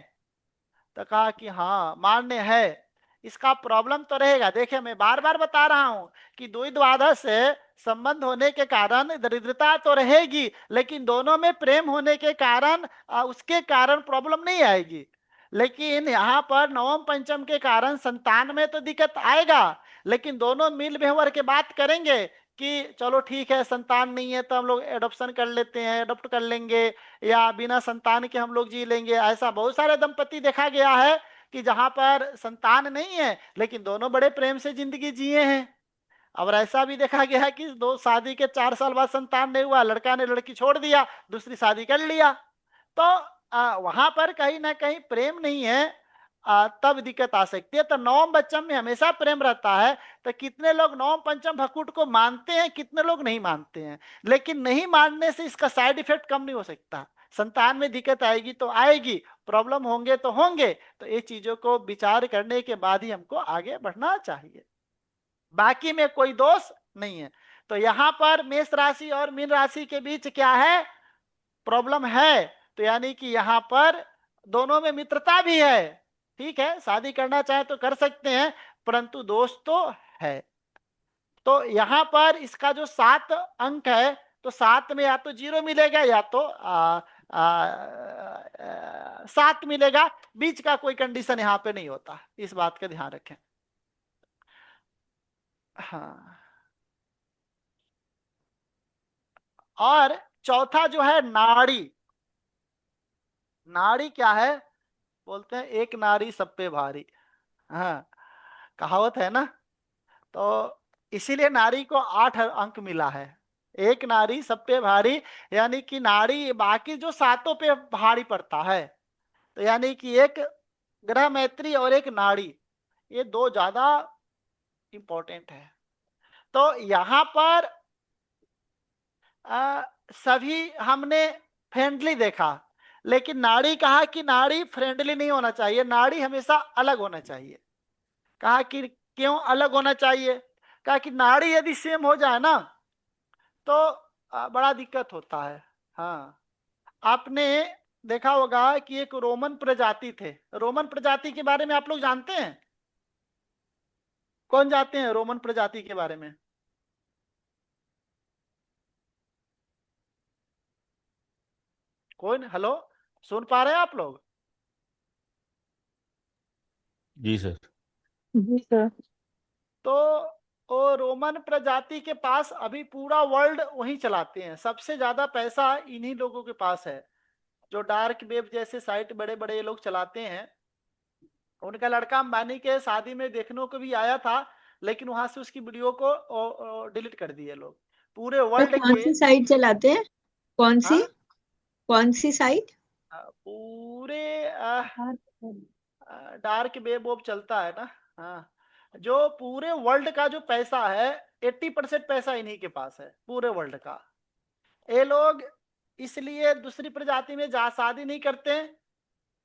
तो कहा कि हाँ मान्य है। इसका प्रॉब्लम तो रहेगा। देखिए मैं बार बार बता रहा हूं कि द्विद्वादश से संबंध होने के कारण दरिद्रता तो रहेगी, लेकिन दोनों में प्रेम होने के कारण उसके कारण प्रॉब्लम नहीं आएगी। लेकिन यहाँ पर नवम पंचम के कारण संतान में तो दिक्कत आएगा। लेकिन दोनों मिल व्यवहार के बात करेंगे कि चलो ठीक है, संतान नहीं है तो हम लोग एडॉप्शन कर लेते हैं, एडॉप्ट कर लेंगे, या बिना संतान के हम लोग जी लेंगे। ऐसा बहुत सारे दंपति देखा गया है कि जहां पर संतान नहीं है लेकिन दोनों बड़े प्रेम से जिंदगी जिए हैं। और ऐसा भी देखा गया है कि दो शादी के 4 साल बाद संतान नहीं हुआ, लड़का ने लड़की छोड़ दिया, दूसरी शादी कर लिया। तो वहां पर कहीं ना कहीं प्रेम नहीं है, तब दिक्कत आ सकती है। तो नवम पंचम में हमेशा प्रेम रहता है। तो कितने लोग नवम पंचम भकुट को मानते हैं, कितने लोग नहीं मानते हैं। लेकिन नहीं मानने से इसका साइड इफेक्ट कम नहीं हो सकता। संतान में दिक्कत आएगी तो आएगी, प्रॉब्लम होंगे तो होंगे। तो ये चीजों को विचार करने के बाद ही हमको आगे बढ़ना चाहिए, बाकी में कोई दोष नहीं है। तो यहाँ पर मेष राशि और मीन राशि के बीच क्या है, प्रॉब्लम है। तो यानी कि यहाँ पर दोनों में मित्रता भी है, ठीक है, शादी करना चाहे तो कर सकते हैं, परंतु दोष तो है। तो यहाँ पर इसका जो 7 अंक है, तो 7 में या तो 0 मिलेगा या तो 7 मिलेगा। बीच का कोई कंडीशन यहाँ पे नहीं होता, इस बात का ध्यान रखें। हाँ, और चौथा जो है नाड़ी। नाड़ी क्या है? बोलते हैं एक नारी सब पे भारी। हाँ, कहावत है ना। तो इसीलिए नारी को 8 अंक मिला है। एक नारी सब पे भारी, यानी कि नारी बाकी जो सातों पे भारी पड़ता है। तो यानी कि एक ग्रह मैत्री और एक नाड़ी, ये दो ज्यादा इंपॉर्टेंट है। तो यहाँ पर आ, सभी हमने फ्रेंडली देखा, लेकिन नाड़ी कहा कि नाड़ी फ्रेंडली नहीं होना चाहिए, नाड़ी हमेशा अलग होना चाहिए। कहा कि क्यों अलग होना चाहिए? कहा कि नाड़ी यदि सेम हो जाए ना तो बड़ा दिक्कत होता है। हाँ, आपने देखा होगा कि एक रोमन प्रजाति थे। रोमन प्रजाति के बारे में आप लोग जानते हैं? कौन जानते हैं रोमन प्रजाति के बारे में? कौन? हेलो, सुन पा रहे हैं आप लोग? जी सर। जी सर। तो वो रोमन प्रजाति के पास अभी पूरा वर्ल्ड वही चलाते हैं, सबसे ज्यादा पैसा इन्हीं लोगों के पास है। जो डार्क वेब जैसे साइट बड़े बड़े ये लोग चलाते हैं। उनका लड़का अंबानी के शादी में देखने को भी आया था, लेकिन वहां से उसकी वीडियो को डिलीट कर दिए लोग पूरे तो वर्ल्ड कौन के। सी साइट चलाते हैं? कौन सी? हाँ, कौन सी साइट? पूरे हाँ, डार्क वेब वो चलता है ना। हाँ, जो पूरे वर्ल्ड का जो पैसा है, 80% पैसा इन्हीं के पास है पूरे वर्ल्ड का। ये लोग इसलिए दूसरी प्रजाति में जा शादी नहीं करते,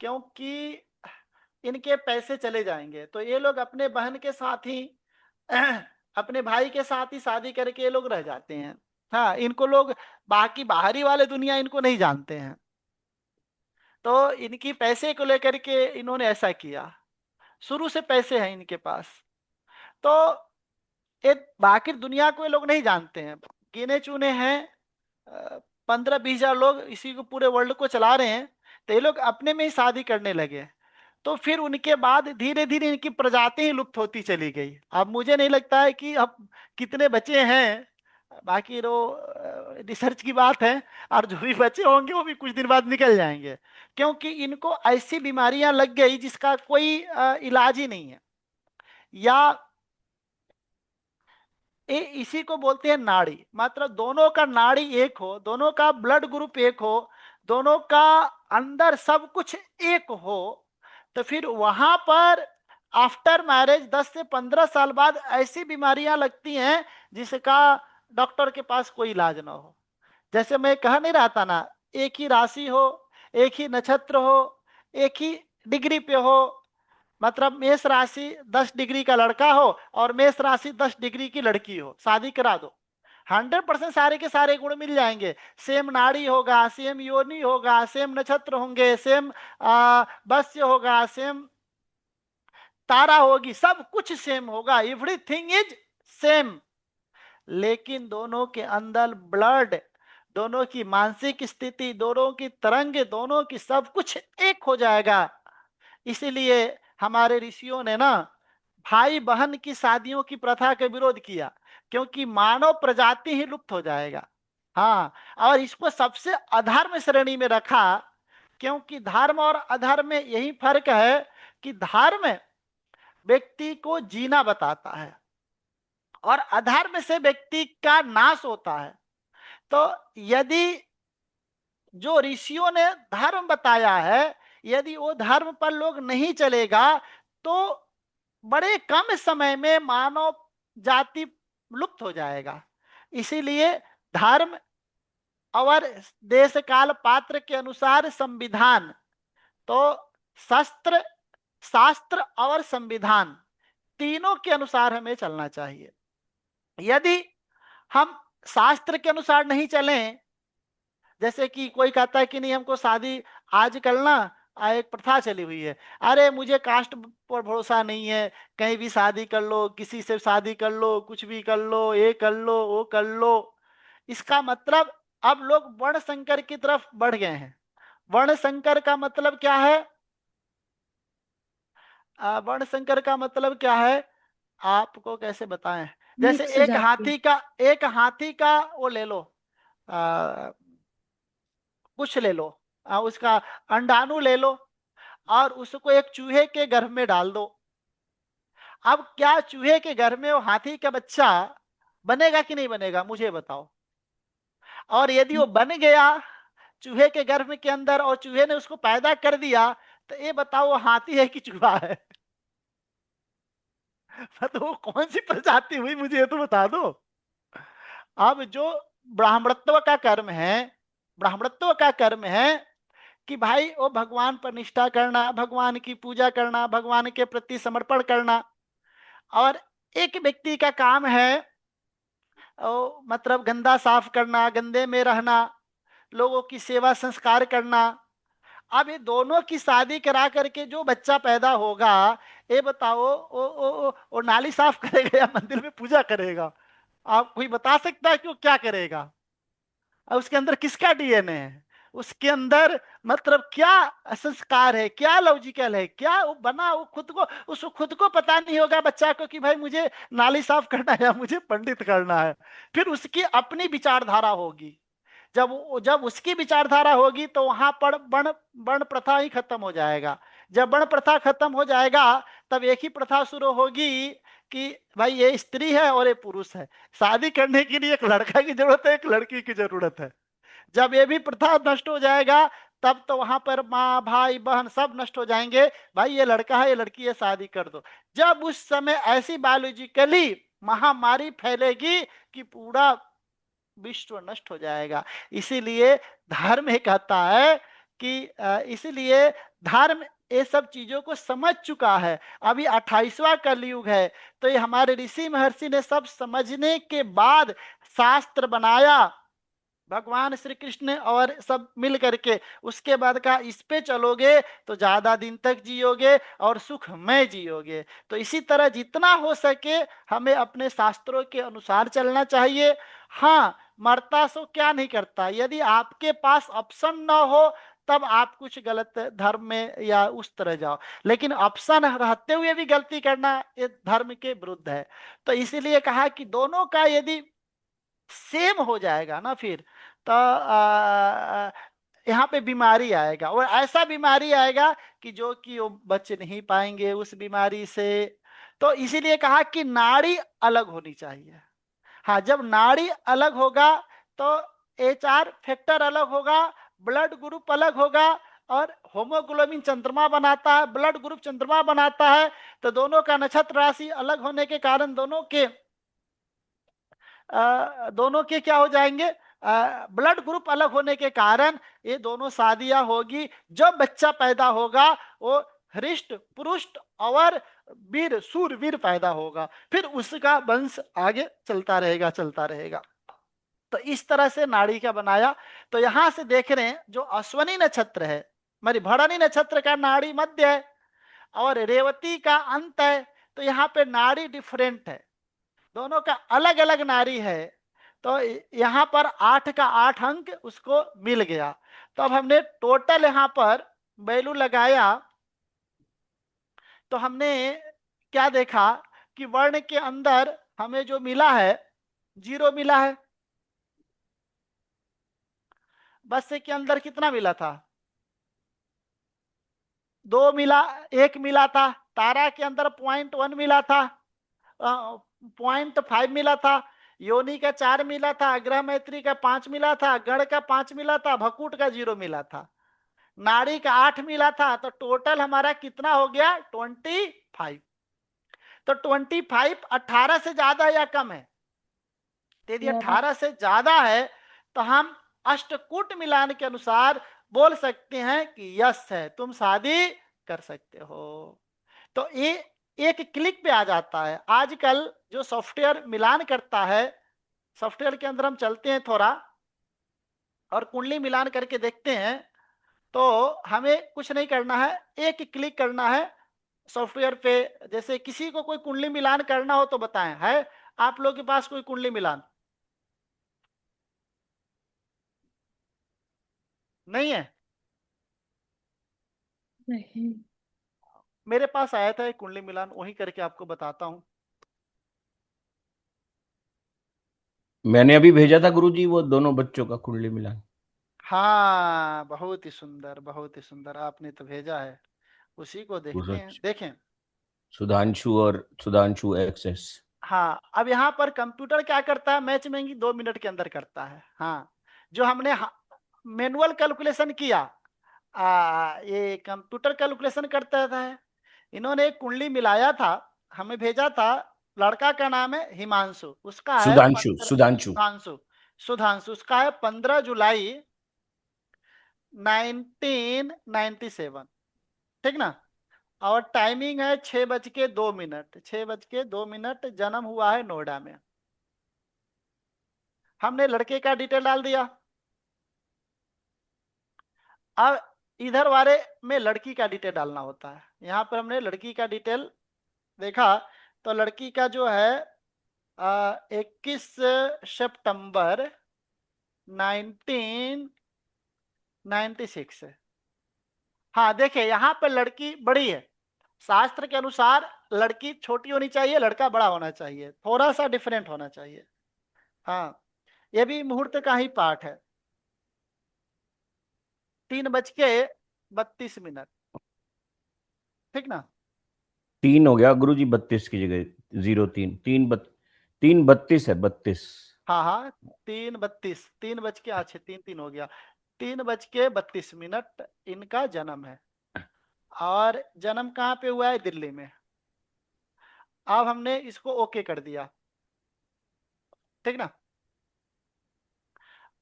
क्योंकि इनके पैसे चले जाएंगे। तो ये लोग अपने बहन के साथ ही अपने भाई के साथ ही शादी करके ये लोग रह जाते हैं। हाँ, इनको लोग बाकी बाहरी वाले दुनिया इनको नहीं जानते हैं। तो इनकी पैसे को लेकर के इन्होंने ऐसा किया, शुरू से पैसे हैं इनके पास। तो ये बाकी दुनिया को ये लोग नहीं जानते हैं, गिने चुने हैं 15-20 हजार लोग इसी को पूरे वर्ल्ड को चला रहे हैं। तो ये लोग अपने में ही शादी करने लगे। तो फिर उनके बाद धीरे धीरे इनकी प्रजाति ही लुप्त होती चली गई। अब मुझे नहीं लगता है कि अब कितने बचे हैं, बाकी रो रिसर्च की बात है। और जो भी बचे होंगे वो भी कुछ दिन बाद निकल जाएंगे, क्योंकि इनको ऐसी बीमारियां लग गई जिसका कोई इलाज ही नहीं है। या इसी को बोलते हैं नाड़ी। मतलब दोनों का नाड़ी एक हो, दोनों का ब्लड ग्रुप एक हो, दोनों का अंदर सब कुछ एक हो, तो फिर वहां पर आफ्टर मैरिज 10 से 15 साल बाद ऐसी बीमारियां लगती हैं जिसका डॉक्टर के पास कोई इलाज ना हो। जैसे मैं कह नहीं रहा था ना, एक ही राशि हो, एक ही नक्षत्र हो, एक ही डिग्री पे हो। मतलब मेष राशि 10 डिग्री का लड़का हो और मेष राशि 10 डिग्री की लड़की हो, शादी करा दो, 100% सारे के सारे गुण मिल जाएंगे। सेम नाड़ी होगा, सेम योनि होगा, सेम नक्षत्र होंगे, सेम बस्य होगा, सेम तारा होगी, सब कुछ सेम होगा, एवरीथिंग इज सेम। लेकिन दोनों के अंदर ब्लड, दोनों की मानसिक स्थिति, दोनों की तरंग, दोनों की सब कुछ एक हो जाएगा। इसीलिए हमारे ऋषियों ने ना भाई बहन की शादियों की प्रथा का विरोध किया, क्योंकि मानव प्रजाति ही लुप्त हो जाएगा। हाँ, और इसको सबसे अधर्म श्रेणी में रखा, क्योंकि धर्म और अधर्म में यही फर्क है कि धर्म व्यक्ति को जीना बताता है और अधर्म से व्यक्ति का नाश होता है। तो यदि जो ऋषियों ने धर्म बताया है, यदि वो धर्म पर लोग नहीं चलेगा तो बड़े कम समय में मानव जाति लुप्त हो जाएगा। इसीलिए धर्म और देश काल पात्र के अनुसार संविधान, तो शस्त्र शास्त्र और संविधान तीनों के अनुसार हमें चलना चाहिए। यदि हम शास्त्र के अनुसार नहीं चलें, जैसे कि कोई कहता है कि नहीं हमको शादी आज करना, एक प्रथा चली हुई है, अरे मुझे कास्ट पर भरोसा नहीं है, कहीं भी शादी कर लो, किसी से शादी कर लो, कुछ भी कर लो, ये कर लो वो कर लो। इसका मतलब अब लोग वर्ण संकर की तरफ बढ़ गए हैं। वर्ण संकर का मतलब क्या है? वर्ण संकर का मतलब क्या है, आपको कैसे बताएं? जैसे मिक्स जाती एक हाथी का वो ले लो, आ, कुछ ले लो, उसका अंडाणु ले लो और उसको एक चूहे के गर्भ में डाल दो। अब क्या चूहे के घर में वो हाथी का बच्चा बनेगा कि नहीं बनेगा, मुझे बताओ। और यदि वो बन गया चूहे के गर्भ के अंदर और चूहे ने उसको पैदा कर दिया, तो ये बताओ वो हाथी है कि चूहा है? तो वो कौन सी प्रजाति हुई, मुझे ये तो बता दो। अब जो ब्राह्मणत्व का कर्म है, ब्राह्मणत्व का कर्म है कि भाई वो भगवान पर निष्ठा करना, भगवान की पूजा करना, भगवान के प्रति समर्पण करना। और एक व्यक्ति का काम है मतलब गंदा साफ करना, गंदे में रहना, लोगों की सेवा संस्कार करना। अब ये दोनों की शादी करा करके जो बच्चा पैदा होगा, ये बताओ वो नाली साफ करेगा या मंदिर में पूजा करेगा? आप कोई बता सकता है कि वो क्या करेगा? और उसके अंदर किसका डीएनए है, उसके अंदर मतलब क्या संस्कार है, क्या लॉजिकल है, क्या वो बना, वो खुद को, उसको खुद को पता नहीं होगा बच्चा को कि भाई मुझे नाली साफ करना है या मुझे पंडित करना है। फिर उसकी अपनी विचारधारा होगी। जब उसकी विचारधारा होगी तो वहां पर वर्ण वर्ण प्रथा ही खत्म हो जाएगा। जब वर्ण प्रथा खत्म हो जाएगा तब एक ही प्रथा शुरू होगी कि भाई ये स्त्री है और ये पुरुष है, शादी करने के लिए एक लड़का की जरूरत है, एक लड़की की जरूरत है। जब ये भी प्रथा नष्ट हो जाएगा तब तो वहां पर माँ भाई बहन सब नष्ट हो जाएंगे। भाई ये लड़का है ये लड़की है, शादी कर दो। जब उस समय ऐसी बायोलॉजिकली महामारी फैलेगी कि पूरा विश्व नष्ट हो जाएगा। इसीलिए धर्म ये कहता है कि इसीलिए धर्म ये सब चीजों को समझ चुका है। अभी 28वां कलयुग है, तो ये हमारे ऋषि महर्षि ने सब समझने के बाद शास्त्र बनाया, भगवान श्री कृष्ण और सब मिल करके। उसके बाद का इस पे चलोगे तो ज्यादा दिन तक जियोगे और सुखमय जियोगे। तो इसी तरह जितना हो सके हमें अपने शास्त्रों के अनुसार चलना चाहिए। हाँ, मरता सो क्या नहीं करता, यदि आपके पास ऑप्शन ना हो तब आप कुछ गलत धर्म में या उस तरह जाओ, लेकिन ऑप्शन रहते हुए भी गलती करना ये धर्म के विरुद्ध है। तो इसीलिए कहा कि दोनों का यदि सेम हो जाएगा ना, फिर तो यहाँ पे बीमारी आएगा, और ऐसा बीमारी आएगा कि जो कि वो बच नहीं पाएंगे उस बीमारी से। तो इसीलिए कहा कि नाड़ी अलग होनी चाहिए। हाँ, जब नाड़ी अलग होगा तो HR फैक्टर अलग होगा, ब्लड ग्रुप अलग होगा, और होमोग्लोबिन चंद्रमा बनाता है, ब्लड ग्रुप चंद्रमा बनाता है। तो दोनों का नक्षत्र राशि अलग होने के कारण दोनों के क्या हो जाएंगे, ब्लड ग्रुप अलग होने के कारण ये दोनों शादियां होगी। जब बच्चा पैदा होगा वो हृष्ट पुरुष्ट और वीर सूरवीर पैदा होगा, फिर उसका वंश आगे चलता रहेगा चलता रहेगा। तो इस तरह से नाड़ी का बनाया। तो यहां से देख रहे हैं जो अश्वनी नक्षत्र है, हमारी भरणी नक्षत्र का नाड़ी मध्य है और रेवती का अंत है। तो यहाँ पे नाड़ी डिफरेंट है, दोनों का अलग अलग नारी है। तो यहाँ पर 8 का 8 अंक उसको मिल गया। तो अब हमने टोटल यहाँ पर वैल्यू लगाया तो हमने क्या देखा कि वर्ण के अंदर हमें जो मिला है 0 मिला है। बस के अंदर कितना मिला था, 2 मिला, 1 मिला था। तारा के अंदर 0.1 मिला था, 0.5 मिला था। योनि का 4 मिला था, ग्रह मैत्री का 5 मिला था, गण का 5 मिला था, भकूट का 0 मिला था, नाड़ी का 8 मिला था। तो टोटल हमारा कितना हो गया, 25। तो 25 18 से ज्यादा या कम है? यदि ज्यादा 18 से ज्यादा है तो हम अष्टकूट मिलान के अनुसार बोल सकते हैं कि यस है, तुम शादी कर सकते हो। तो ये एक क्लिक पे आ जाता है। आजकल जो सॉफ्टवेयर मिलान करता है, सॉफ्टवेयर के अंदर हम चलते हैं थोड़ा और कुंडली मिलान करके देखते हैं, तो हमें कुछ नहीं करना है, एक क्लिक करना है सॉफ्टवेयर पे। जैसे किसी को कोई कुंडली मिलान करना हो तो बताएं, है आप लोग के पास कोई कुंडली मिलान? नहीं है? नहीं। मेरे पास आया था एक कुंडली मिलान, वही करके आपको बताता हूं। मैंने अभी भेजा था गुरुजी वो दोनों बच्चों का कुंडली मिलान। हाँ, बहुत ही सुंदर, बहुत ही सुंदर, आपने तो भेजा है, उसी को देखते हैं, देखें। सुधांशु और सुधांशु एक्सेस। हाँ, अब यहाँ पर कंप्यूटर क्या करता है, मैच मेकिंग 2 मिनट के अंदर करता है। हाँ, जो हमने मैनुअल कैलकुलेशन किया, ये कंप्यूटर कैलकुलेशन करता है। इन्होंने एक कुंडली मिलाया था, हमें भेजा था, लड़का का नाम है हिमांशु, उसका है सुधांशु सुधांशु। सुधांशु, सुधांशु, उसका है 15 जुलाई 1997, ठीक ना। और टाइमिंग है 6:02, 6:02, जन्म हुआ है नोएडा में। हमने लड़के का डिटेल डाल दिया। अब इधर वाले में लड़की का डिटेल डालना होता है। यहाँ पर हमने लड़की का डिटेल देखा, तो लड़की का जो है 21 सितंबर 1996 है। हाँ, देखिए यहाँ पर लड़की बड़ी है, शास्त्र के अनुसार लड़की छोटी होनी चाहिए, लड़का बड़ा होना चाहिए, थोड़ा सा डिफरेंट होना चाहिए। हाँ, ये भी मुहूर्त का ही पाठ है। 3:32, ठीक ना। 3 हो गया गुरुजी, 32 की जगह 03, 3:32 है, 32। हाँ हाँ, 3:32, 3 बज के, अच्छे 3 3 हो गया, 3:32 इनका जन्म है। और जन्म कहाँ पे हुआ है, दिल्ली में। अब हमने इसको ओके कर दिया, ठीक ना।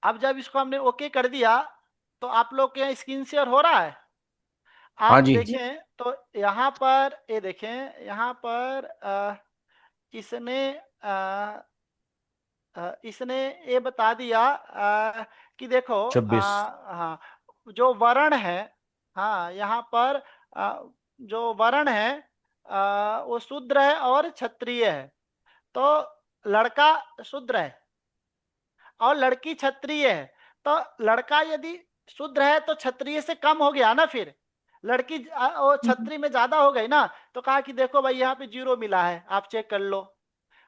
अब जब इसको हमने ओके कर दिया, तो आप लोग के यहाँ स्क्रीन शेयर हो रहा है। हाँ आप जी। देखें तो यहाँ पर, ये देखें यहाँ पर इसने इसने ये बता दिया कि देखो 26। हाँ, जो वर्ण है, हाँ यहाँ पर जो वर्ण है वो शूद्र है और क्षत्रिय है। तो लड़का शूद्र है और लड़की क्षत्रिय है। तो लड़का यदि शूद्र है तो क्षत्रिय से कम हो गया ना, फिर लड़की वो क्षत्रिय में ज्यादा हो गई ना। तो कहा कि देखो भाई यहाँ पे 0 मिला है, आप चेक कर लो।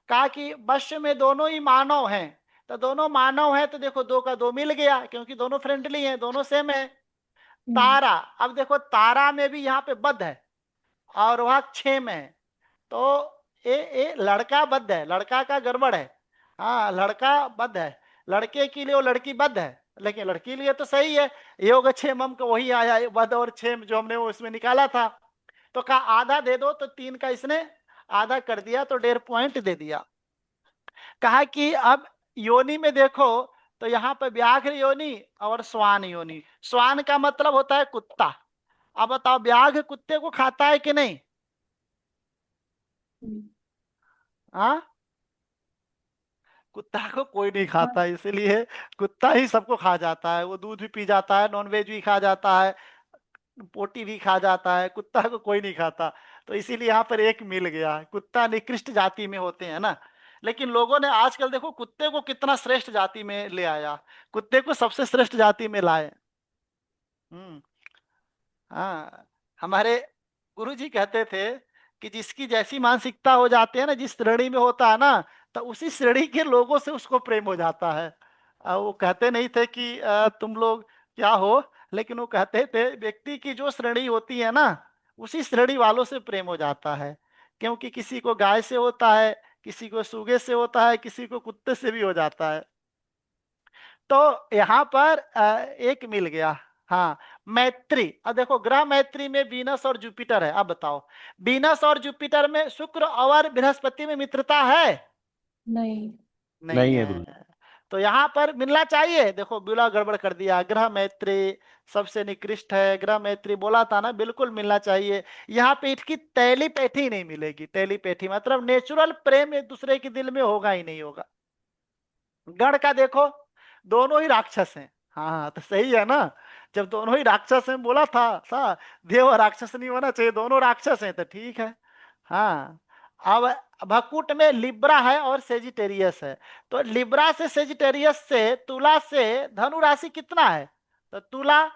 कहा कि वश्य में दोनों ही मानव हैं, तो दोनों मानव हैं, तो देखो 2 का 2 मिल गया, क्योंकि दोनों फ्रेंडली हैं, दोनों सेम है। तारा, अब देखो तारा में भी यहाँ पे बद्ध है और वहां क्षेम है। तो ये लड़का बद्ध है, लड़का का गड़बड़ है। हाँ, लड़का बद्ध है, लड़के के लिए वो लड़की बद्ध है, लेकिन लड़की लिए तो सही है। योग क्षेमम का वही आया, बद्ध और क्षेम जो हमने वो उसमें निकाला था। तो कहा आधा दे दो, तो 3 का इसने आधा कर दिया, तो 1.5 पॉइंट दे दिया। कहा कि अब योनि में देखो, तो यहाँ पर व्याघ्र योनि और स्वान योनि। स्वान का मतलब होता है कुत्ता। अब बताओ, व्याघ्र कुत्ते को खाता है कि नहीं? हाँ, कुत्ता को कोई नहीं खाता, इसीलिए कुत्ता ही सबको खा जाता है। वो दूध भी पी जाता है, नॉनवेज भी खा जाता है, पोटी भी खा जाता है, कुत्ता को कोई नहीं खाता। तो इसीलिए यहाँ पर एक मिल गया, कुत्ता निकृष्ट जाति में होते हैं ना। लेकिन लोगों ने आजकल देखो कुत्ते को कितना श्रेष्ठ जाति में ले आया, कुत्ते को सबसे श्रेष्ठ जाति में लाए। हम्म। हाँ, हमारे गुरुजी कहते थे कि जिसकी जैसी मानसिकता हो जाती है ना, जिस श्रेणी में होता है ना, तो उसी श्रेणी के लोगों से उसको प्रेम हो जाता है। वो कहते नहीं थे कि तुम लोग क्या हो, लेकिन वो कहते थे व्यक्ति की जो श्रेणी होती है ना, उसी श्रेणी वालों से प्रेम हो जाता है। क्योंकि किसी को गाय से होता है, किसी को सूगे से होता है, किसी को कुत्ते से भी हो जाता है। तो यहाँ पर एक मिल गया। हाँ, मैत्री, अब देखो ग्रह मैत्री में वीनस और जुपिटर है। अब बताओ, वीनस और जुपिटर में शुक्र और बृहस्पति में मित्रता है? नहीं। नहीं नहीं है है। गुरु। तो यहाँ पर मिलना चाहिए, देखो बिला गड़बड़ कर दिया। ग्रह मैत्री सबसे निकृष्ट है, ग्रह मैत्री बोला था ना, बिल्कुल मिलना चाहिए। यहाँ पे इसकी टेलीपैथी नहीं मिलेगी। टेलीपैथी मतलब नेचुरल प्रेम एक दूसरे के दिल में होगा ही नहीं होगा। गण का देखो, दोनों ही राक्षस हैं। हाँ हाँ, तो सही है ना। जब दोनों ही राक्षस हैं, बोला था देव और राक्षस नहीं होना चाहिए, दोनों राक्षस हैं, तो ठीक है। हाँ, अब भकुट में लिब्रा है और सेजिटेरियस है। तो लिब्रा से, सेजिटेरियस से, तुला से धनु राशि कितना है? तो तुला,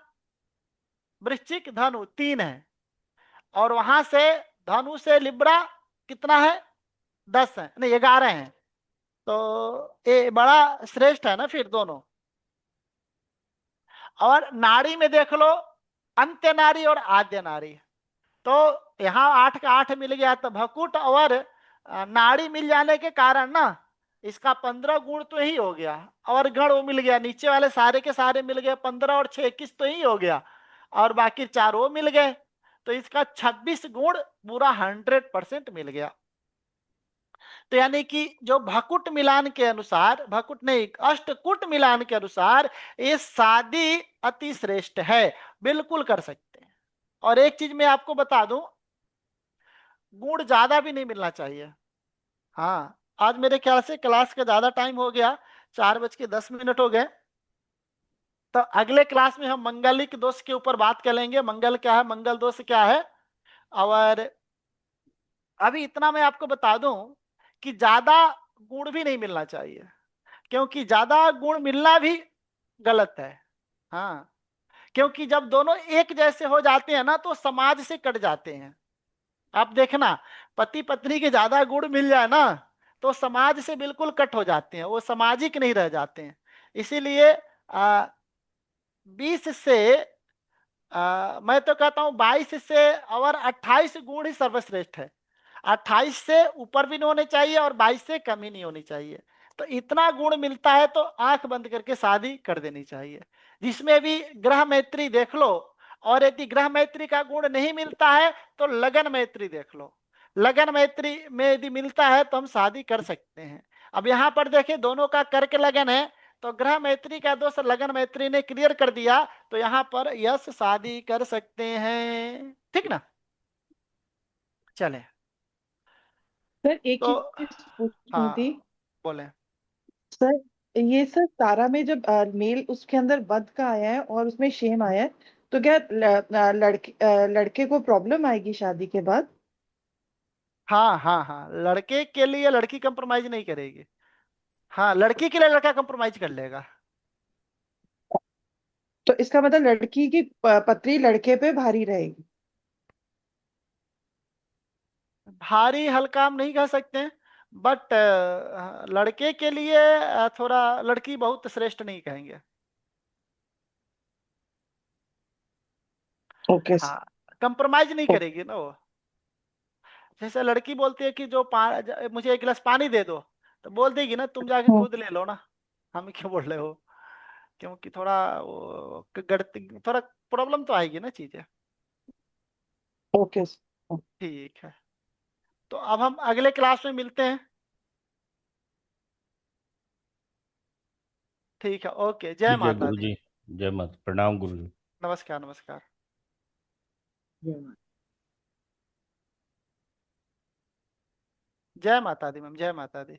वृश्चिक, धनु 3 है। और वहां से धनु से लिब्रा कितना है? 10 है, नहीं 11 है। तो ये बड़ा श्रेष्ठ है ना फिर दोनों। और नाड़ी में देख लो, अंत्य नाड़ी और आद्य नाड़ी। तो यहाँ 8 का 8 मिल गया, तो भकुट और नाड़ी मिल जाने के कारण ना इसका 15 गुण तो ही हो गया, और गण वो मिल गया, नीचे वाले सारे के सारे मिल गए, 15 और 6 21 तो ही हो गया, और बाकी 4 वो मिल गए, तो इसका 26 गुण पूरा 100% मिल गया। तो यानी कि जो भकुट मिलान के अनुसार, भकुट नहीं अष्टकूट मिलान के अनुसार ये शादी अति श्रेष्ठ है, बिल्कुल कर सकते हैं। और एक चीज मैं आपको बता दूं, गुण ज्यादा भी नहीं मिलना चाहिए। हाँ, आज मेरे ख्याल से क्लास का ज्यादा टाइम हो गया, 4:10 हो गए। तो अगले क्लास में हम मंगलिक दोष के ऊपर बात करेंगे, मंगल क्या है, मंगल दोष क्या है। और अभी इतना मैं आपको बता दूं कि ज्यादा गुण भी नहीं मिलना चाहिए, क्योंकि ज्यादा गुण मिलना भी गलत है। हाँ, क्योंकि जब दोनों एक जैसे हो जाते हैं ना तो समाज से कट जाते हैं। आप देखना, पति पत्नी के ज्यादा गुण मिल जाए ना तो समाज से बिल्कुल कट हो जाते हैं, वो सामाजिक नहीं रह जाते हैं। इसीलिए 20 से मैं तो कहता हूँ 22 से और 28 गुण ही सर्वश्रेष्ठ है। 28 से ऊपर भी नहीं होने चाहिए और 22 से कम ही नहीं होनी चाहिए। तो इतना गुण मिलता है तो आंख बंद करके शादी कर देनी चाहिए। जिसमें भी ग्रह मैत्री देख लो, और यदि ग्रह मैत्री का गुण नहीं मिलता है तो लगन मैत्री देख लो। लगन मैत्री में यदि मिलता है तो हम शादी कर सकते हैं। अब यहाँ पर देखें, दोनों का कर्क लगन है, तो ग्रह मैत्री का दोष लगन मैत्री ने क्लियर कर दिया, तो यहाँ पर यश शादी कर सकते हैं। ठीक ना, चले। सर एक तो चीज पूछनी थी। हाँ, बोले। सर ये सर तारा में जब मेल उसके अंदर बद का आया है और उसमें शेम आया है, तो क्या लड़के को प्रॉब्लम आएगी शादी के बाद? हाँ हाँ हाँ, लड़के के लिए लड़की कंप्रोमाइज नहीं करेगी। हाँ, लड़की के लिए लड़का कंप्रोमाइज कर लेगा। तो इसका मतलब लड़की की पत्री लड़के पे भारी रहेगी। भारी हल्का हम नहीं कह सकते, बट लड़के के लिए थोड़ा लड़की बहुत श्रेष्ठ नहीं कहेंगे। ओके। हाँ, कंप्रोमाइज नहीं करेगी ना वो। जैसे लड़की बोलती है कि मुझे 1 गिलास पानी दे दो, तो बोल देगी ना तुम जाके खुद ले लो ना, हम क्यों बोल रहे हो। क्योंकि थोड़ा वो गड़ती, थोड़ा प्रॉब्लम तो आएगी ना चीजें। ओके। ठीक है, तो अब हम अगले क्लास में मिलते हैं। ठीक है, ओके, जय ठीक है माता गुरु दी। जी। जय माता, प्रणाम गुरु जी। नमस्कार नमस्कार। जय माता। जय माता दी मैम, जय माता दी।